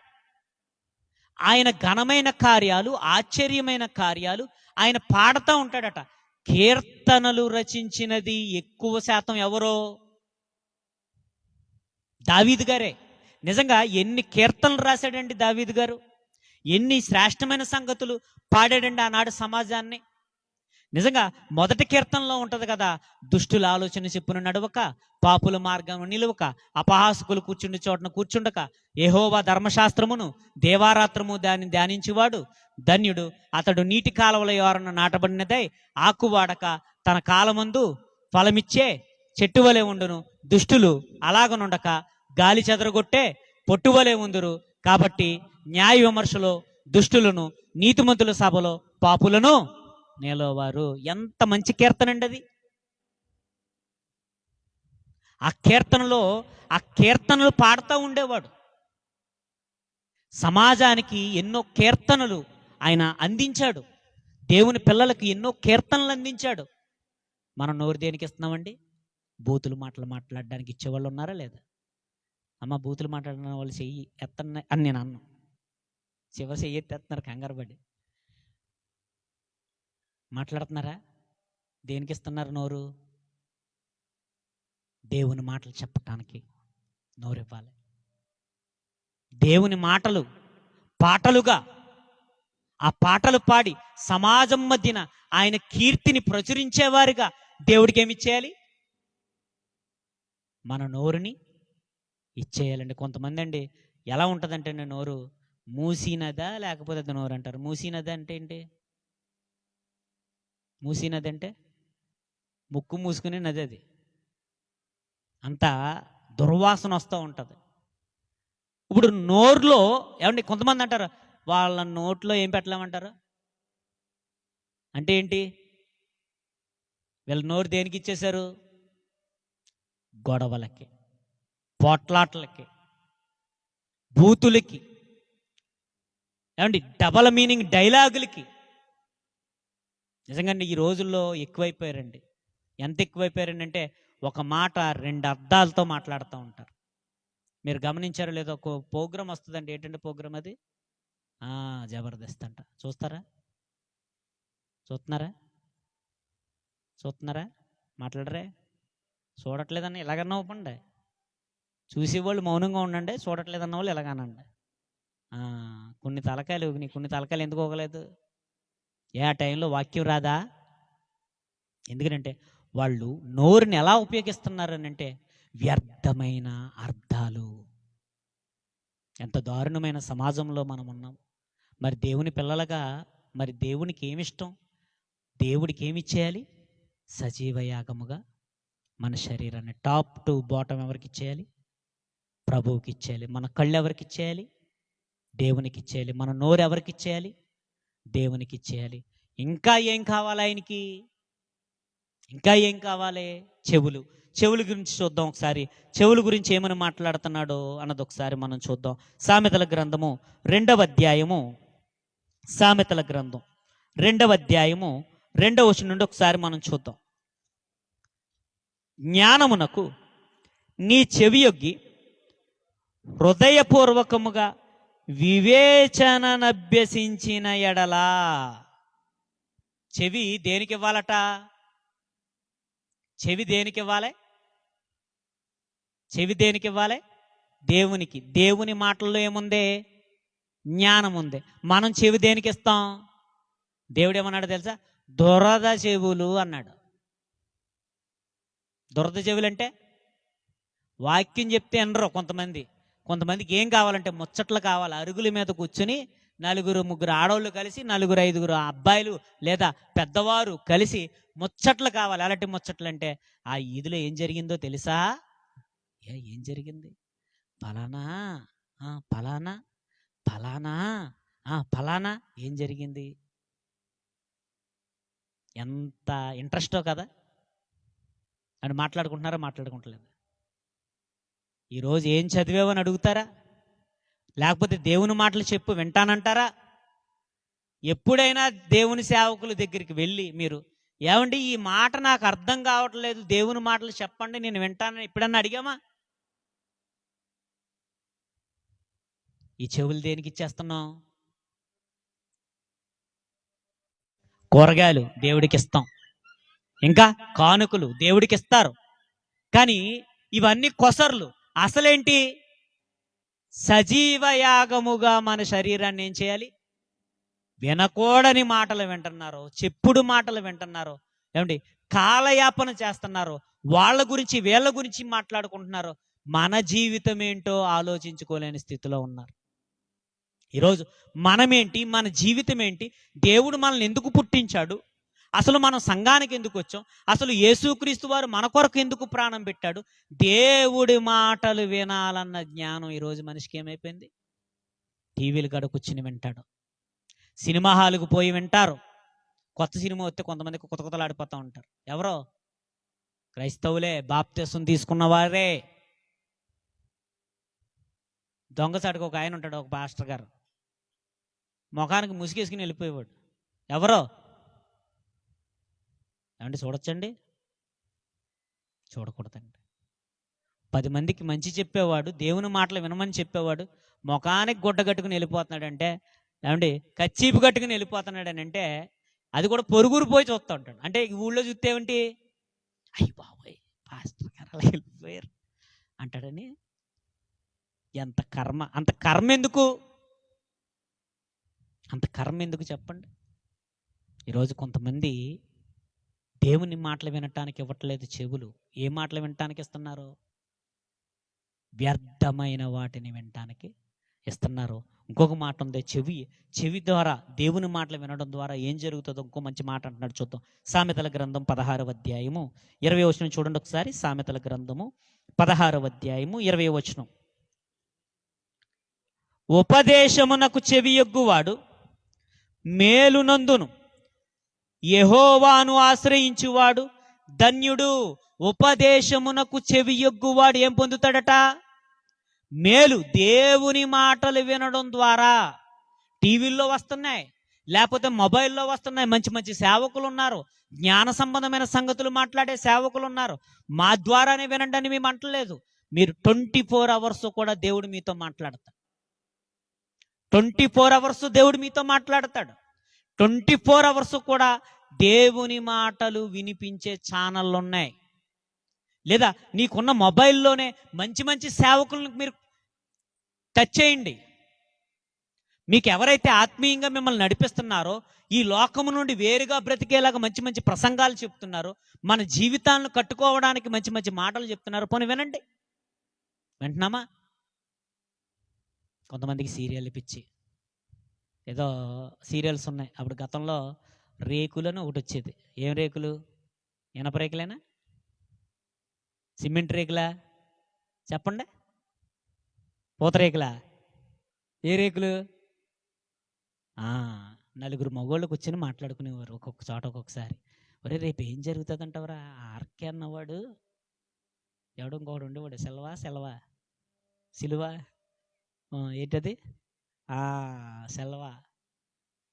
ఆయన ఘనమైన కార్యాలు, ఆశ్చర్యమైన కార్యాలు ఆయన పాడుతూ ఉంటాడట. కీర్తనలు రచించినది ఎక్కువ శాతం ఎవరో? దావీదు గారే. నిజంగా ఎన్ని కీర్తనలు రాశాడండి దావీదు గారు! ఎన్ని శ్రేష్టమైన సంగతులు పాడాడండి ఆనాడు సమాజాన్ని. నిజంగా మొదటి కీర్తనలో ఉంటుంది కదా, దుష్టుల ఆలోచన చెప్పున నడవక, పాపుల మార్గం నిలువక, అపహాసకులు కూర్చుండి చోటన కూర్చుండక, యెహోవా ధర్మశాస్త్రమును దేవారాత్రము దాన్ని ధ్యానించువాడు ధన్యుడు. అతడు నీటి కాలువల యోరన నాటబడినదై ఆకువాడక తన కాలమందు ఫలమిచ్చే చెట్టు వలె ఉండును. దుష్టులు అలాగనుండక గాలి చెదరగొట్టే పొట్టువలే ఉందురు. కాబట్టి న్యాయ విమర్శలో దుష్టులను, నీతిమంతుల సభలో పాపులను నేలోవారు. ఎంత మంచి కీర్తన అండి అది! ఆ కీర్తనలు పాడుతూ ఉండేవాడు. సమాజానికి ఎన్నో కీర్తనలు ఆయన అందించాడు. దేవుని పిల్లలకు ఎన్నో కీర్తనలు అందించాడు. మనం నోరు దేనికి ఇస్తున్నామండి? బూతులు మాటలు మాట్లాడడానికి ఇచ్చేవాళ్ళు ఉన్నారా లేదా? అమ్మ, బూతులు మాట్లాడిన వాళ్ళు చెయ్యి ఎత్తన్న అని నేను అన్నా. చివరి చెయ్యి ఎత్తేస్తున్నారు కంగారు పడి. మాట్లాడుతున్నారా? దేనికి ఇస్తున్నారు నోరు? దేవుని మాటలు చెప్పటానికి నోరు ఇవ్వాలి. దేవుని మాటలు పాటలుగా, ఆ పాటలు పాడి సమాజం మధ్యన ఆయన కీర్తిని ప్రచురించేవారుగా దేవుడికి ఏమి ఇచ్చేయాలి? మన నోరుని ఇచ్చేయాలండి. కొంతమంది అండి ఎలా ఉంటుందంటే నోరు మూసీనదా లేకపోతే అది నోరు అంటారు. మూసీనదా అంటే ఏంటి? మూసీనది అంటే ముక్కు మూసుకునే నది. అది అంతా దుర్వాసన వస్తూ ఉంటుంది. ఇప్పుడు నోరులో ఏమండి కొంతమంది అంటారు, వాళ్ళ నోట్లో ఏం పెట్టలేమంటారు అంటే ఏంటి? వీళ్ళ నోరు దేనికి ఇచ్చేశారు? గొడవలకి, పోట్లాట్లకి, బూతులకి, ఏమండి డబల్ మీనింగ్ డైలాగులకి. నిజంగా ఈ రోజుల్లో ఎక్కువైపోయారండి. ఎంత ఎక్కువైపోయారండి అంటే ఒక మాట రెండు అర్థాలతో మాట్లాడుతూ ఉంటారు. మీరు గమనించారో లేదో, ఒక ప్రోగ్రామ్ వస్తుందండి. ఏంటంటే ప్రోగ్రామ్ అది జబర్దస్త్ అంట. చూస్తున్నారా? మాట్లాడరే? చూడట్లేదని ఇలాగన్నా ఒప్పండి. చూసేవాళ్ళు మౌనంగా ఉండండి, చూడట్లేదన్న వాళ్ళు ఇలాగనండి. కొన్ని తలకాయలు ఎందుకు పోగలేదు? ఆ టైంలో వాక్యం రాదా? ఎందుకంటే వాళ్ళు నోరుని ఎలా ఉపయోగిస్తున్నారని అంటే వ్యర్థమైన అర్థాలు. ఎంత దారుణమైన సమాజంలో మనం ఉన్నాం. మరి దేవుని పిల్లలుగా మరి దేవునికి ఏమిష్టం? దేవుడికి ఏమి ఇచ్చేయాలి? సజీవ యాగముగా మన శరీరాన్ని టాప్ టు బాటం ఎవరికి ఇచ్చేయాలి? ప్రభువుకి ఇచ్చేయాలి. మన కళ్ళు ఎవరికి ఇచ్చేయాలి? దేవునికి ఇచ్చేయాలి. మన నోరు ఎవరికి ఇచ్చేయాలి? దేవునికి ఇచ్చేయాలి. ఇంకా ఏం కావాలి ఆయనకి? ఇంకా ఏం కావాలి? చెవుల గురించి చూద్దాం ఒకసారి. చెవుల గురించి ఏమని మాట్లాడుతున్నాడో అన్నది ఒకసారి మనం చూద్దాం. సామెతల గ్రంథము 2వ అధ్యాయము 2వ వచనం నుండి ఒకసారి మనం చూద్దాం. జ్ఞానమునకు నీ చెవియొగ్గి హృదయపూర్వకముగా వివేచననభ్యసించిన ఎడలా. చెవి దేనికి ఇవ్వాలట? చెవి దేనికి ఇవ్వాలి? దేవునికి. దేవుని మాటల్లో ఏముంది? జ్ఞానం ఉంది. మనం చెవి దేనికి ఇస్తాం? దేవుడు ఏమన్నాడు తెలుసా? దురద చెవులు అన్నాడు. దురద చెవులు అంటే వాక్యం చెప్తే అనరు కొంతమందికి ఏం కావాలంటే ముచ్చట్లు కావాలి. అరుగుల మీద కూర్చుని 4-3 ఆడవాళ్ళు కలిసి 4-5 అబ్బాయిలు లేదా పెద్దవారు కలిసి ముచ్చట్లు కావాలి. అలాంటి ముచ్చట్లు అంటే ఆ ఈదులో ఏం జరిగిందో తెలుసా? ఏం జరిగింది? ఫలానా ఏం జరిగింది? ఎంత ఇంట్రెస్టో కదా అని మాట్లాడుకుంటలేదు. ఈరోజు ఏం చదివావని అడుగుతారా? లేకపోతే దేవుని మాటలు చెప్పు వింటానంటారా? ఎప్పుడైనా దేవుని సేవకుల దగ్గరికి వెళ్ళి మీరు ఏమండి ఈ మాట నాకు అర్థం కావట్లేదు, దేవుని మాటలు చెప్పండి నేను వింటానని ఎప్పుడన్నా అడిగామా? ఈ చెవులు దేనికి ఇచ్చేస్తున్నాం? కూరగాయలు దేవుడికి ఇస్తాం, ఇంకా కానుకలు దేవుడికి ఇస్తారు. కానీ ఇవన్నీ కొసర్లు. అసలేంటి? సజీవ యాగముగా మన శరీరాన్ని ఏం చేయాలి? వినకూడని మాటలు వింటున్నారు, చెప్పుడు మాటలు వింటున్నారు, ఏమండి కాలయాపన చేస్తున్నారు, వాళ్ళ గురించి వీళ్ళ గురించి మాట్లాడుకుంటున్నారు. మన జీవితం ఏంటో ఆలోచించుకోలేని స్థితిలో ఉన్నారు. ఈరోజు మనమేంటి, మన జీవితం ఏంటి, దేవుడు మనల్ని ఎందుకు పుట్టించాడు, అసలు మనం సంఘానికి ఎందుకు వచ్చాం, అసలు యేసుక్రీస్తు వారు మన కొరకు ఎందుకు ప్రాణం పెట్టాడు, దేవుడి మాటలు వినాలన్న జ్ఞానం ఈరోజు మనిషికి ఏమైపోయింది? టీవీలు కాడ కూర్చుని వింటాడు, సినిమా హాల్కి పోయి వింటారు. కొత్త సినిమా వస్తే కొంతమంది కొత్తలాడిపోతూ ఉంటారు. ఎవరో క్రైస్తవులే, బాప్తిసం తీసుకున్న వారే. దొంగసాటుకు ఒక ఆయన ఉంటాడు, ఒక పాస్టర్ గారు, ముఖానికి ముసుగేసుకుని వెళ్ళిపోయేవాడు. ఎవరో ఏమంటే చూడొచ్చండి? చూడకూడదండి. 10 మందికి మంచి చెప్పేవాడు, దేవుని మాటలు వినమని చెప్పేవాడు ముఖానికి గుడ్డ కట్టుకుని వెళ్ళిపోతున్నాడంటే, ఏమండి కచ్చీపు కట్టుకుని వెళ్ళిపోతున్నాడనంటే అది కూడా పొరుగురు పోయి చూస్తూ ఉంటాడు. అంటే ఈ ఊళ్ళో చూస్తే ఏమిటి, అయ్యి బాబోయ్ పాస్టర్ గారు అలా వెళ్ళిపోయారు అంటాడని. ఎంత కర్మ! అంత కర్మ ఎందుకు చెప్పండి? ఈరోజు కొంతమంది దేవుని మాటలు వినటానికి ఇవ్వట్లేదు చెవులు. ఏ మాటలు వినటానికి ఇస్తున్నారు? వ్యర్థమైన వాటిని వినటానికి ఇస్తున్నారు. ఇంకొక మాట ఉంది, చెవి ద్వారా దేవుని మాటలు వినడం ద్వారా ఏం జరుగుతుందో ఇంకో మంచి మాట అంటున్నాడు. చూద్దాం. సామెతల గ్రంథం 16వ అధ్యాయము 20వ వచనం చూడండి ఒకసారి. సామెతల గ్రంథము 16వ అధ్యాయము 20వ వచనం. ఉపదేశమునకు చెవియొగ్గువాడు మేలునందును, యెహోవాను ఆశ్రయించువాడు ధన్యుడు. ఉపదేశమునకు చెవియొగ్గువాడు ఏం పొందుతాడట? మేలు. దేవుని మాటలు వినడం ద్వారా టీవీల్లో వస్తున్నాయి, లేకపోతే మొబైల్లో వస్తున్నాయి. మంచి మంచి సేవకులు ఉన్నారు, జ్ఞాన సంబంధమైన సంగతులు మాట్లాడే సేవకులు ఉన్నారు. మా ద్వారానే వినండి అని మేము అంటలేదు. మీరు 24 అవర్స్ కూడా దేవుడు మీతో మాట్లాడతాడు. 24 అవర్స్ దేవుడు మీతో మాట్లాడతాడు. 24 అవర్స్ కూడా దేవుని మాటలు వినిపించే ఛానళ్ళు ఉన్నాయి. లేదా నీకున్న మొబైల్లోనే మంచి మంచి సేవకులను మీరు టచ్ చేయండి. మీకు ఎవరైతే ఆత్మీయంగా మిమ్మల్ని నడిపిస్తున్నారో, ఈ లోకము నుండి వేరుగా బ్రతికేలాగా మంచి మంచి ప్రసంగాలు చెప్తున్నారో, మన జీవితాలను కట్టుకోవడానికి మంచి మంచి మాటలు చెప్తున్నారు, పోనీ వినండి. వింటున్నామా? కొంతమందికి సీరియల్ పిచ్చి. ఏదో సీరియల్స్ ఉన్నాయి. అప్పుడు గతంలో రేకులను ఒకటి వచ్చేది. ఏం రేకులు? ఇనప రేకులేనా, సిమెంట్ రేకులా, చెప్పండి? పూతరేకులా, ఏ రేకులు? నలుగురు మగోళ్ళు కూర్చొని మాట్లాడుకునేవారు ఒక్కొక్క చోట ఒక్కొక్కసారి. ఒరే రేపు ఏం జరుగుతుంది అంటావరా? ఆర్కే అన్నవాడు ఎవడు ఇంకోడు ఉండేవాడు, సెలవా సిలువా ఏంటది, సెలవా.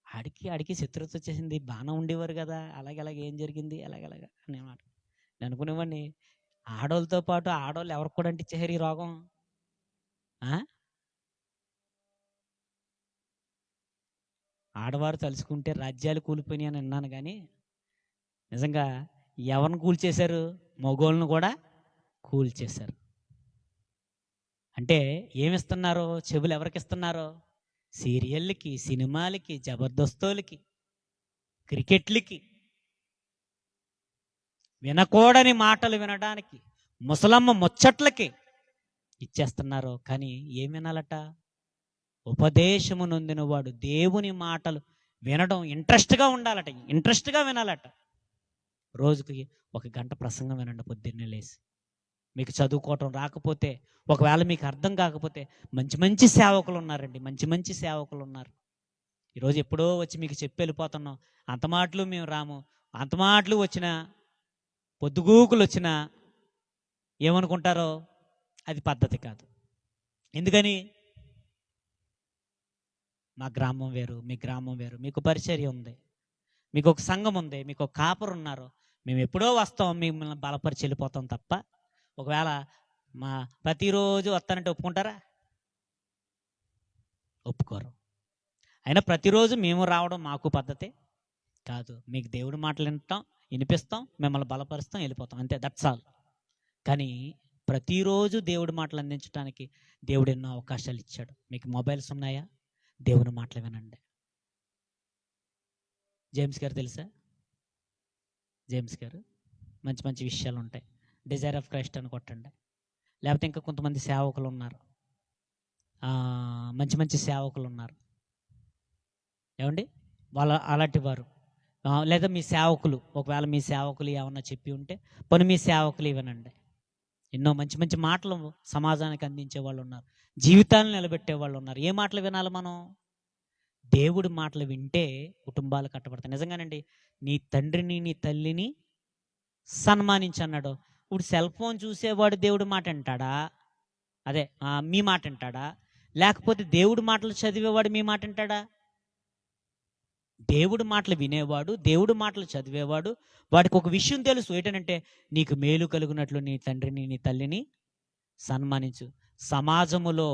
ఆడికి శత్రుత్వం వచ్చేసింది. బాణం ఉండేవారు కదా, అలాగే ఏం జరిగింది అలాగలాగా అనేమాట. నేను అనుకునేవాడిని, ఆడోళ్ళతో పాటు ఆడోళ్ళు ఎవరికి కూడా అంటించేసారు ఈ రోగం. ఆడవారు తలుచుకుంటే రాజ్యాలు కూలిపోయినాయి అని అన్నాను, కానీ నిజంగా ఎవరిని కూల్చేశారు? మగోళ్ళను కూడా కూల్చేశారు. అంటే ఏమిస్తున్నారో చెవులు ఎవరికి ఇస్తున్నారో? సీరియళ్ళకి, సినిమాలకి, జబర్దస్తులకి, క్రికెట్లకి, వినకూడని మాటలు వినడానికి, ముసలమ్మ ముచ్చట్లకి ఇచ్చేస్తున్నారు. కానీ ఏం వినాలట? ఉపదేశము నొందిన వాడు దేవుని మాటలు వినడం ఇంట్రెస్ట్గా ఉండాలట, ఇంట్రెస్ట్గా వినాలట. రోజుకి 1 గంట ప్రసంగం వినండి పొద్దున్నే లేచి. మీకు చదువుకోవటం రాకపోతే, ఒకవేళ మీకు అర్థం కాకపోతే, మంచి మంచి సేవకులు ఉన్నారండి, మంచి మంచి సేవకులు ఉన్నారు. ఈరోజు ఎప్పుడో వచ్చి మీకు చెప్పి వెళ్ళిపోతున్నాం. అంత మాటలు మేము రాము. అంత మాటలు వచ్చినా, పొద్దుగూకులు వచ్చినా ఏమనుకుంటారో అది పద్ధతి కాదు. ఎందుకని? మా గ్రామం వేరు, మీ గ్రామం వేరు. మీకు పరిచర్య ఉంది, మీకు ఒక సంఘం ఉంది, మీకు ఒక కాపరు ఉన్నారు. మేము ఎప్పుడో వస్తాం, మిమ్మల్ని బలపరిచి వెళ్ళిపోతాం తప్ప, ఒకవేళ మా ప్రతిరోజు వస్తానంటే ఒప్పుకుంటారా? ఒప్పుకోరు. అయినా ప్రతిరోజు మేము రావడం మాకు పద్ధతే కాదు. మీకు దేవుడి మాటలు వినిపిస్తాం, మిమ్మల్ని బలపరుస్తాం, వెళ్ళిపోతాం, అంతే, దట్స్ ఆల్. కానీ ప్రతిరోజు దేవుడి మాటలు అందించడానికి దేవుడు ఎన్నో అవకాశాలు ఇచ్చాడు. మీకు మొబైల్స్ ఉన్నాయా? దేవుని మాటలు వినండి. జేమ్స్ గారు తెలుసా? జేమ్స్ గారు మంచి మంచి విషయాలు ఉంటాయి. డిజైర్ ఆఫ్ క్రైస్ట్ అని కొట్టండి. లేకపోతే ఇంకా కొంతమంది సేవకులు ఉన్నారు, మంచి మంచి సేవకులు ఉన్నారు. ఏమండి వాళ్ళ అలాంటి వారు, లేదా మీ సేవకులు, ఒకవేళ మీ సేవకులు ఏమన్నా చెప్పి ఉంటే పని మీ సేవకులు వినండి. ఎన్నో మంచి మంచి మాటలు సమాజానికి అందించే వాళ్ళు ఉన్నారు, జీవితాలను నిలబెట్టే వాళ్ళు ఉన్నారు. ఏ మాటలు వినాలి మనం? దేవుడి మాటలు వింటే కుటుంబాలు కట్టబడతాయి. నిజంగానండి, నీ తండ్రిని నీ తల్లిని సన్మానించన్నాడు. ఇప్పుడు సెల్ ఫోన్ చూసేవాడు దేవుడి మాట అంటాడా? అదే మీ మాట అంటాడా? లేకపోతే దేవుడి మాటలు చదివేవాడు మీ మాట అంటాడా? దేవుడి మాటలు వినేవాడు, దేవుడి మాటలు చదివేవాడు, వాడికి ఒక విషయం తెలుసు. ఏంటంటే, నీకు మేలు కలుగునట్లు నీ తండ్రిని నీ తల్లిని సన్మానించు. సమాజములో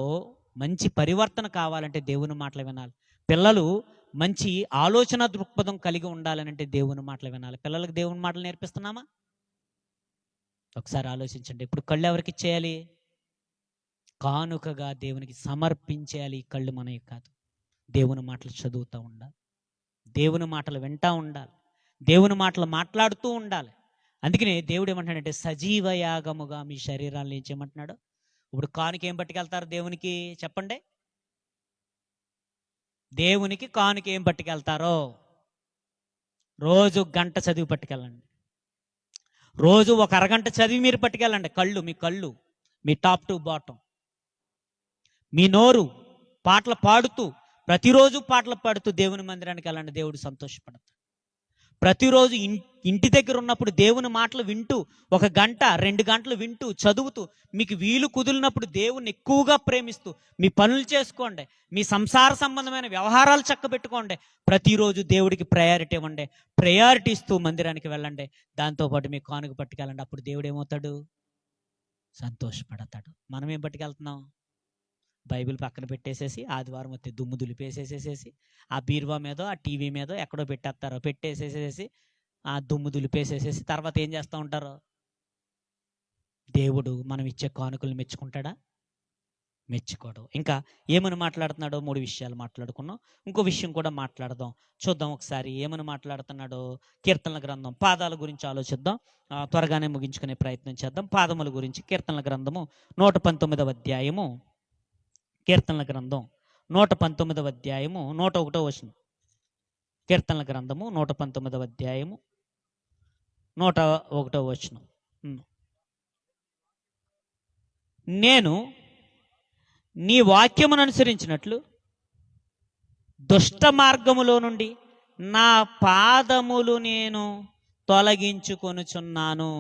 మంచి పరివర్తన కావాలంటే దేవుని మాటలు వినాలి. పిల్లలు మంచి ఆలోచన దృక్పథం కలిగి ఉండాలనంటే దేవుని మాటలు వినాలి. పిల్లలకు దేవుని మాటలు నేర్పిస్తున్నామా? ఒకసారి ఆలోచించండి. ఇప్పుడు కళ్ళు ఎవరికి ఇచ్చేయాలి? కానుకగా దేవునికి సమర్పించేయాలి. ఈ కళ్ళు మనవి కాదు. దేవుని మాటలు చదువుతూ ఉండాలి, దేవుని మాటలు వింటూ ఉండాలి, దేవుని మాటలు మాట్లాడుతూ ఉండాలి. అందుకనే దేవుడు ఏమంటాడంటే, సజీవ యాగముగా మీ శరీరాన్ని ఏం చేయమంటున్నాడు? ఇప్పుడు కానుక ఏం పట్టుకెళ్తారు దేవునికి? చెప్పండి. దేవునికి కానుక ఏం పట్టుకెళ్తారో? రోజు 1 గంట చదివి పట్టుకెళ్ళండి. రోజు 1 అరగంట చదివి మీరు పట్టుకెళ్ళండి. మీ కళ్ళు, మీ టాప్ టు బాటం, మీ నోరు పాటలు పాడుతూ, ప్రతిరోజు పాటలు పాడుతూ దేవుని మందిరానికి వెళ్ళండి. దేవుడు సంతోషపడతాడు. ప్రతిరోజు ఇంటి దగ్గర ఉన్నప్పుడు దేవుని మాటలు వింటూ 1 గంట 2 గంటలు వింటూ చదువుతూ మీకు వీలు కుదిరినప్పుడు దేవుణ్ణి ఎక్కువగా ప్రేమిస్తూ మీ పనులు చేసుకోండి, మీ సంసార సంబంధమైన వ్యవహారాలు చక్కబెట్టుకోండి. ప్రతిరోజు దేవుడికి ప్రయారిటీ ఇవ్వండి. ప్రయారిటీ ఇస్తూ మందిరానికి వెళ్ళండి. దాంతోపాటు మీ కానుక పట్టుకెళ్ళండి. అప్పుడు దేవుడు ఏమవుతాడు? సంతోషపడతాడు. మనం ఏం పట్టుకెళ్తున్నాం? బైబిల్ పక్కన పెట్టేసేసి ఆదివారం వస్తే దుమ్ము దులిపేసేసేసి ఆ బీరువా మీదో ఆ టీవీ మీదో ఎక్కడో పెట్టేస్తారో పెట్టేసేసేసి ఆ దుమ్ము దులిపేసేసేసి తర్వాత ఏం చేస్తూ ఉంటారో? దేవుడు మనం ఇచ్చే కానుకలు మెచ్చుకుంటాడా? మెచ్చుకోడు. ఇంకా ఏమని మాట్లాడుతున్నాడో 3 విషయాలు మాట్లాడుకున్నాం. ఇంకో విషయం కూడా మాట్లాడదాం. చూద్దాం ఒకసారి ఏమని మాట్లాడుతున్నాడో. కీర్తనల గ్రంథం పాదాల గురించి ఆలోచిద్దాం. త్వరగానే ముగించుకునే ప్రయత్నం చేద్దాం. పాదముల గురించి కీర్తనల గ్రంథము 119వ అధ్యాయము. కీర్తనల గ్రంథం 119వ అధ్యాయము 101వ వచనం. కీర్తనల గ్రంథము 119వ అధ్యాయము 101వ వచనం. నేను నీ వాక్యమును అనుసరించినట్లు దుష్ట మార్గములో నుండి నా పాదములు నేను తొలగించుకొనుచున్నాను.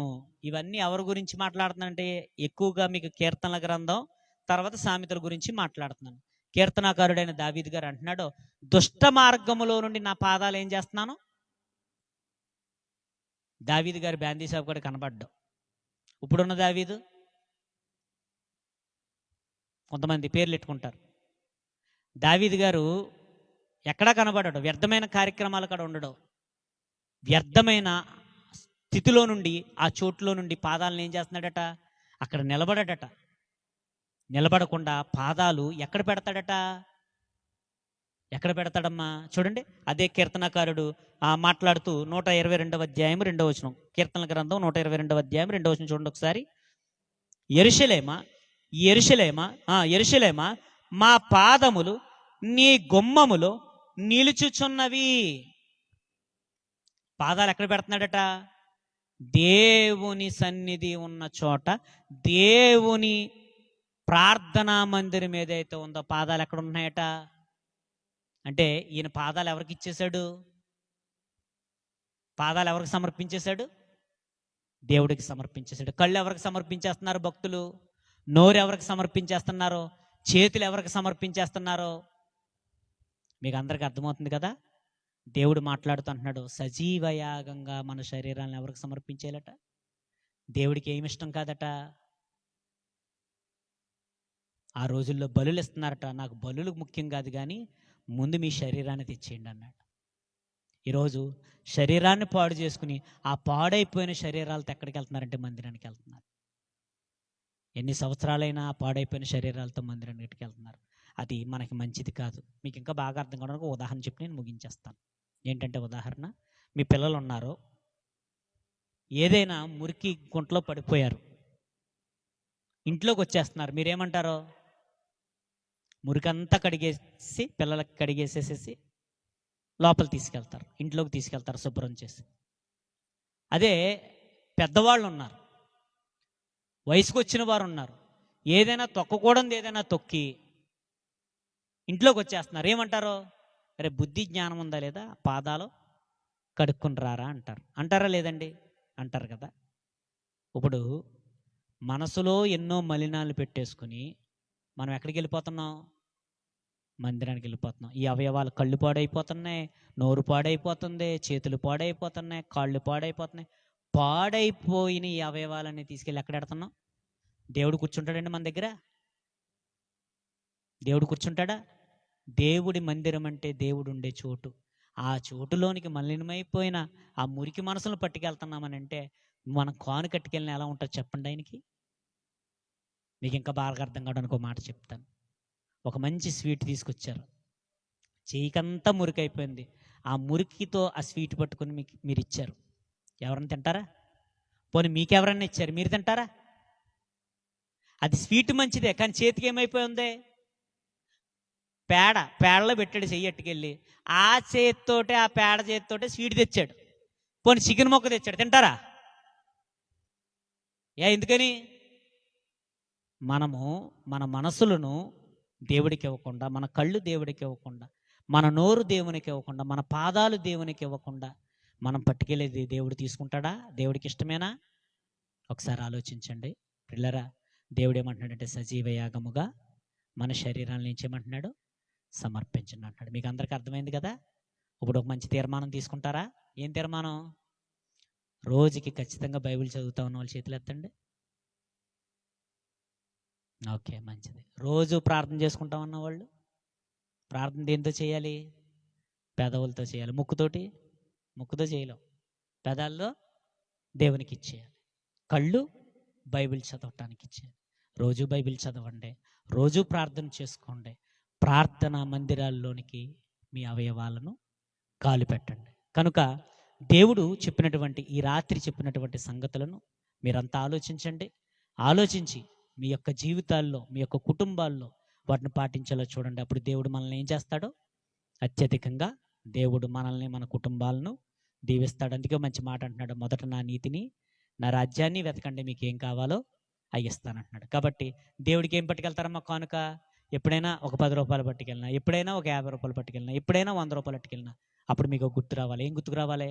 ఇవన్నీ ఎవరి గురించి మాట్లాడుతున్నానంటే ఎక్కువగా మీకు కీర్తనల గ్రంథం తర్వాత సామెతల గురించి మాట్లాడుతున్నాను. కీర్తనాకారుడైన దావీదు గారు అంటున్నాడు, దుష్ట మార్గములో నుండి నా పాదాలు ఏం చేస్తున్నాను? దావీదు గారు బ్యాందీ సాబ్ కూడా కనబడ్డావు. ఇప్పుడున్న దావీదు కొంతమంది పేర్లు పెట్టుకుంటారు. దావీదు గారు ఎక్కడా కనబడ్డాడు? వ్యర్థమైన కార్యక్రమాలు కూడా ఉండడు. వ్యర్థమైన స్థితిలో నుండి ఆ చోటులో నుండి పాదాలను ఏం చేస్తున్నాడట? అక్కడ నిలబడట. నిలబడకుండా పాదాలు ఎక్కడ పెడతాడట? ఎక్కడ పెడతాడమ్మా? చూడండి, అదే కీర్తనకారుడు మాట్లాడుతూ 122వ అధ్యాయం 2వ వచనం. కీర్తనల గ్రంథం 122వ అధ్యాయం 2వ వచనం చూడండి ఒకసారి. యెరూషలేమా యెరూషలేమా యెరూషలేమా, మా పాదములు నీ గుమ్మములో నిలుచుచున్నవి. పాదాలు ఎక్కడ పెడుతున్నాడట? దేవుని సన్నిధి ఉన్న చోట, దేవుని ప్రార్థనా మందిరం ఏదైతే ఉందో పాదాలు ఎక్కడ ఉన్నాయట? అంటే ఈయన పాదాలు ఎవరికి ఇచ్చేశాడు? పాదాలు ఎవరికి సమర్పించేశాడు? దేవుడికి సమర్పించేశాడు. కళ్ళు ఎవరికి సమర్పించేస్తున్నారు భక్తులు? నోరు ఎవరికి సమర్పించేస్తున్నారో? చేతులు ఎవరికి సమర్పించేస్తున్నారో? మీకు అందరికి అర్థమవుతుంది కదా? దేవుడు మాట్లాడుతుంటున్నాడు, సజీవయాగంగా మన శరీరాలను ఎవరికి సమర్పించేయాలట? దేవుడికి ఏమి ఇష్టం కాదట? ఆ రోజుల్లో బలులు ఇస్తున్నారట. నాకు బలులు ముఖ్యం కాదు, కానీ ముందు మీ శరీరాన్ని తెచ్చేయండి అన్నాడు. ఈరోజు శరీరాన్ని పాడు చేసుకుని ఆ పాడైపోయిన శరీరాలతో ఎక్కడికి వెళ్తున్నారంటే మందిరానికి వెళ్తున్నారు. ఎన్ని సంవత్సరాలైనా పాడైపోయిన శరీరాలతో మందిరానికి వెళ్తున్నారు. అది మనకి మంచిది కాదు. మీకు ఇంకా బాగా అర్థం కావడానికి ఉదాహరణ చెప్పి నేను ముగించేస్తాను. ఏంటంటే ఉదాహరణ, మీ పిల్లలు ఉన్నారు, ఏదైనా మురికి గుంటలో పడిపోయారు, ఇంట్లోకి వచ్చేస్తున్నారు. మీరేమంటారో? మురికంతా కడిగేసి పిల్లలకి కడిగేసేసేసి లోపల తీసుకెళ్తారు, ఇంట్లోకి తీసుకెళ్తారు శుభ్రం చేసి. అదే పెద్దవాళ్ళు ఉన్నారు, వయసుకు వచ్చిన వారు ఉన్నారు, ఏదైనా తొక్కకూడదు ఏదైనా తొక్కి ఇంట్లోకి వచ్చేస్తున్నారు. ఏమంటారు? అరే బుద్ధి జ్ఞానం ఉందా లేదా? పాదాలు కడుక్కుని రారా అంటారు. అంటారా లేదండి? అంటారు కదా. ఇప్పుడు మనసులో ఎన్నో మలినాలు పెట్టేసుకుని మనం ఎక్కడికి వెళ్ళిపోతున్నాం? మందిరానికి వెళ్ళిపోతున్నాం. ఈ అవయవాలు కళ్ళు పాడైపోతున్నాయి, నోరు పాడైపోతుంది, చేతులు పాడైపోతున్నాయి, కాళ్ళు పాడైపోతున్నాయి. పాడైపోయిన ఈ అవయవాలన్నీ తీసుకెళ్ళి ఎక్కడ పెడుతున్నాం? దేవుడు కూర్చుంటాడండి మన దగ్గర? దేవుడు కూర్చుంటాడా? దేవుడి మందిరం అంటే దేవుడు ఉండే చోటు. ఆ చోటులోనికి మలినమైపోయిన ఆ మురికి మనసులను పట్టుకెళ్తున్నామని అంటే మనం కాను కట్టుకెళ్ళిన ఎలా ఉంటుంది చెప్పండి ఆయనకి? మీకు ఇంకా బాగా అర్థం కావడానికి ఒక మాట చెప్తాను. ఒక మంచి స్వీట్ తీసుకొచ్చారు, చేయికంతా మురికి అయిపోయింది. ఆ మురికితో ఆ స్వీట్ పట్టుకొని మీరు ఇచ్చారు. ఎవరైనా తింటారా? పోనీ మీకెవరన్నా ఇచ్చారు, మీరు తింటారా? అది స్వీట్ మంచిదే, కానీ చేతికి ఏమైపోయింది? పేడలో పెట్టాడు చెయ్యి ఎట్టుకెళ్ళి. ఆ చేతితోటే, ఆ పేడ చేతితోటే స్వీట్ తెచ్చాడు. పోనీ చికెన్ మొక్క తెచ్చాడు, తింటారా? ఎందుకని? మనము మన మనసులను దేవుడికి ఇవ్వకుండా, మన కళ్ళు దేవుడికి ఇవ్వకుండా, మన నోరు దేవునికి ఇవ్వకుండా, మన పాదాలు దేవునికి ఇవ్వకుండా, మనం పట్టుకెళ్ళేది దేవుడు తీసుకుంటాడా? దేవుడికి ఇష్టమేనా? ఒకసారి ఆలోచించండి పిల్లరా. దేవుడు ఏమంటున్నాడంటే సజీవ యాగముగా మన శరీరాలను ఏం చేయమంటున్నాడు? సమర్పించండి అంటున్నాడు. మీకు అందరికి అర్థమైంది కదా? ఇప్పుడు ఒక మంచి తీర్మానం తీసుకుంటారా? ఏం తీర్మానం? రోజుకి ఖచ్చితంగా బైబిల్ చదువుతా ఉన్న వాళ్ళు చేతులు ఎత్తండి. ఓకే, మంచిది. రోజు ప్రార్థన చేసుకుంటా ఉన్న వాళ్ళు, ప్రార్థన దేంతో చేయాలి? పెదవులతో చేయాలి. ముక్కుతో చేయలేం. పెదాల్లో దేవునికి ఇచ్చేయాలి. కళ్ళు బైబిల్ చదవటానికి ఇచ్చేయాలి. రోజు బైబిల్ చదవండి, రోజు ప్రార్థన చేసుకోండి. ప్రార్థనా మందిరాల్లోనికి మీ అవయవాలను కాలు పెట్టండి. కనుక దేవుడు చెప్పినటువంటి ఈ రాత్రి చెప్పినటువంటి సంగతులను మీరంతా ఆలోచించండి. ఆలోచించి మీ యొక్క జీవితాల్లో, మీ యొక్క కుటుంబాల్లో వాటిని పాటించేలా చూడండి. అప్పుడు దేవుడు మనల్ని ఏం చేస్తాడో అత్యధికంగా దేవుడు మనల్ని, మన కుటుంబాలను దీవిస్తాడు. అందుకే మంచి మాట అంటున్నాడు, మొదట నా నీతిని, నా రాజ్యాన్ని వెతకండి, మీకు ఏం కావాలో అవి ఇస్తానంటున్నాడు. కాబట్టి దేవుడికి ఏం పట్టుకెళ్తారమ్మా కానుక? ఎప్పుడైనా ఒక 10 రూపాయలు పట్టుకెళ్ళినా, ఎప్పుడైనా ఒక 50 రూపాయలు పట్టుకెళ్ళినా, ఎప్పుడైనా 100 రూపాయలు పట్టుకెళ్ళినా, అప్పుడు మీకు గుర్తు రావాలి. ఏం గుర్తుకు రావాలి?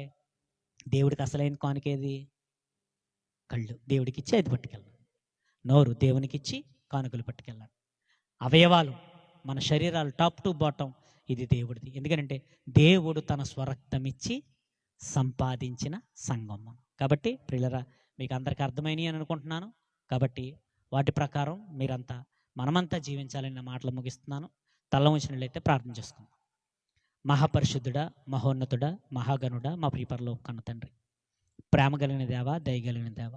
దేవుడికి అసలైన కానుకేది? కళ్ళు దేవుడికి ఇచ్చి అది పట్టుకెళ్ళాలి. నోరు దేవునికి ఇచ్చి కానుకలు పట్టుకెళ్ళాలి. అవయవాలు, మన శరీరాలు టాప్ టు బాటం ఇది దేవుడిది. ఎందుకంటే దేవుడు తన స్వరక్తం ఇచ్చి సంపాదించిన సంఘం. కాబట్టి ప్రియులరా, మీకు అందరికీ అర్థమైనవి అని అనుకుంటున్నాను. కాబట్టి వాటి ప్రకారం మీరంతా, మనమంతా జీవించాలని నా మాటలు ముగిస్తున్నాను. తల ఉంచినట్లయితే ప్రార్థన చేసుకుందాం. మహాపరిశుద్ధుడా, మహోన్నతుడా, మహాగణుడా, మా ప్రియపరలోక కన్న తండ్రి, ప్రేమ కలిగిన దేవ, దయగలిగిన దేవ,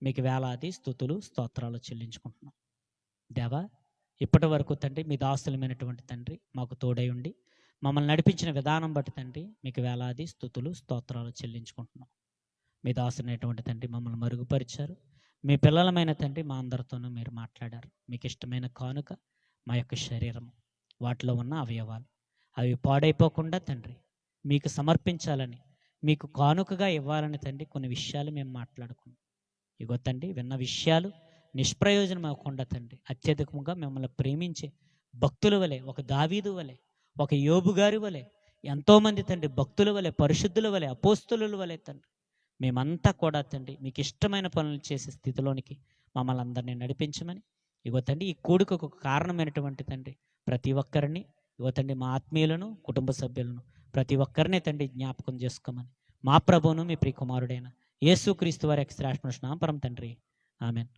మీకు వేలాది స్తుతులు స్తోత్రాలు చెల్లించుకుంటున్నాం. దేవా, ఇప్పటి వరకు తండ్రి మీ దాసులమైనటువంటి తండ్రి మాకు తోడై ఉండి మమ్మల్ని నడిపించిన విధానం బట్టి తండ్రి మీకు వేలాది స్తుతులు స్తోత్రాలు చెల్లించుకుంటున్నాం. మీ దాసులైనటువంటి తండ్రి మమ్మల్ని మరుగుపరిచారు. మీ పిల్లలమైన తండ్రి మా అందరితోనూ మీరు మాట్లాడారు. మీకు ఇష్టమైన కానుక మా యొక్క శరీరము, వాటిలో ఉన్న అవయవాలు, అవి పాడైపోకుండా తండ్రి మీకు సమర్పించాలని, మీకు కానుకగా ఇవ్వాలని తండ్రి కొన్ని విషయాలు మేము మాట్లాడుకున్నాం. ఇగో తండ్రి, విన్న విషయాలు నిష్ప్రయోజనం అవ్వకుండా తండ్రి అత్యధికంగా మిమ్మల్ని ప్రేమించే భక్తుల వలె, ఒక దావీదు వలె, ఒక యోబు గారి వలె, ఎంతోమంది తండ్రి భక్తుల వలె, పరిశుద్ధుల వలె, అపోస్తుల వలె తండ్రి మేమంతా కూడా తండ్రి మీకు ఇష్టమైన పనులు చేసే స్థితిలోనికి మమ్మల్ని అందరినీ నడిపించమని, ఇగో తండ్రి ఈ కూడుకకు ఒక కారణమైనటువంటి తండ్రి ప్రతి ఒక్కరిని, ఇగో తండ్రి మా ఆత్మీయులను, కుటుంబ సభ్యులను ప్రతి ఒక్కరినే తండ్రి జ్ఞాపకం చేసుకోమని, మా ప్రభువును మీ ప్రియ కుమారుడైన యేసుక్రీస్తు వారి శ్రేష్ఠ నామమున తండ్రి, ఆమెన్.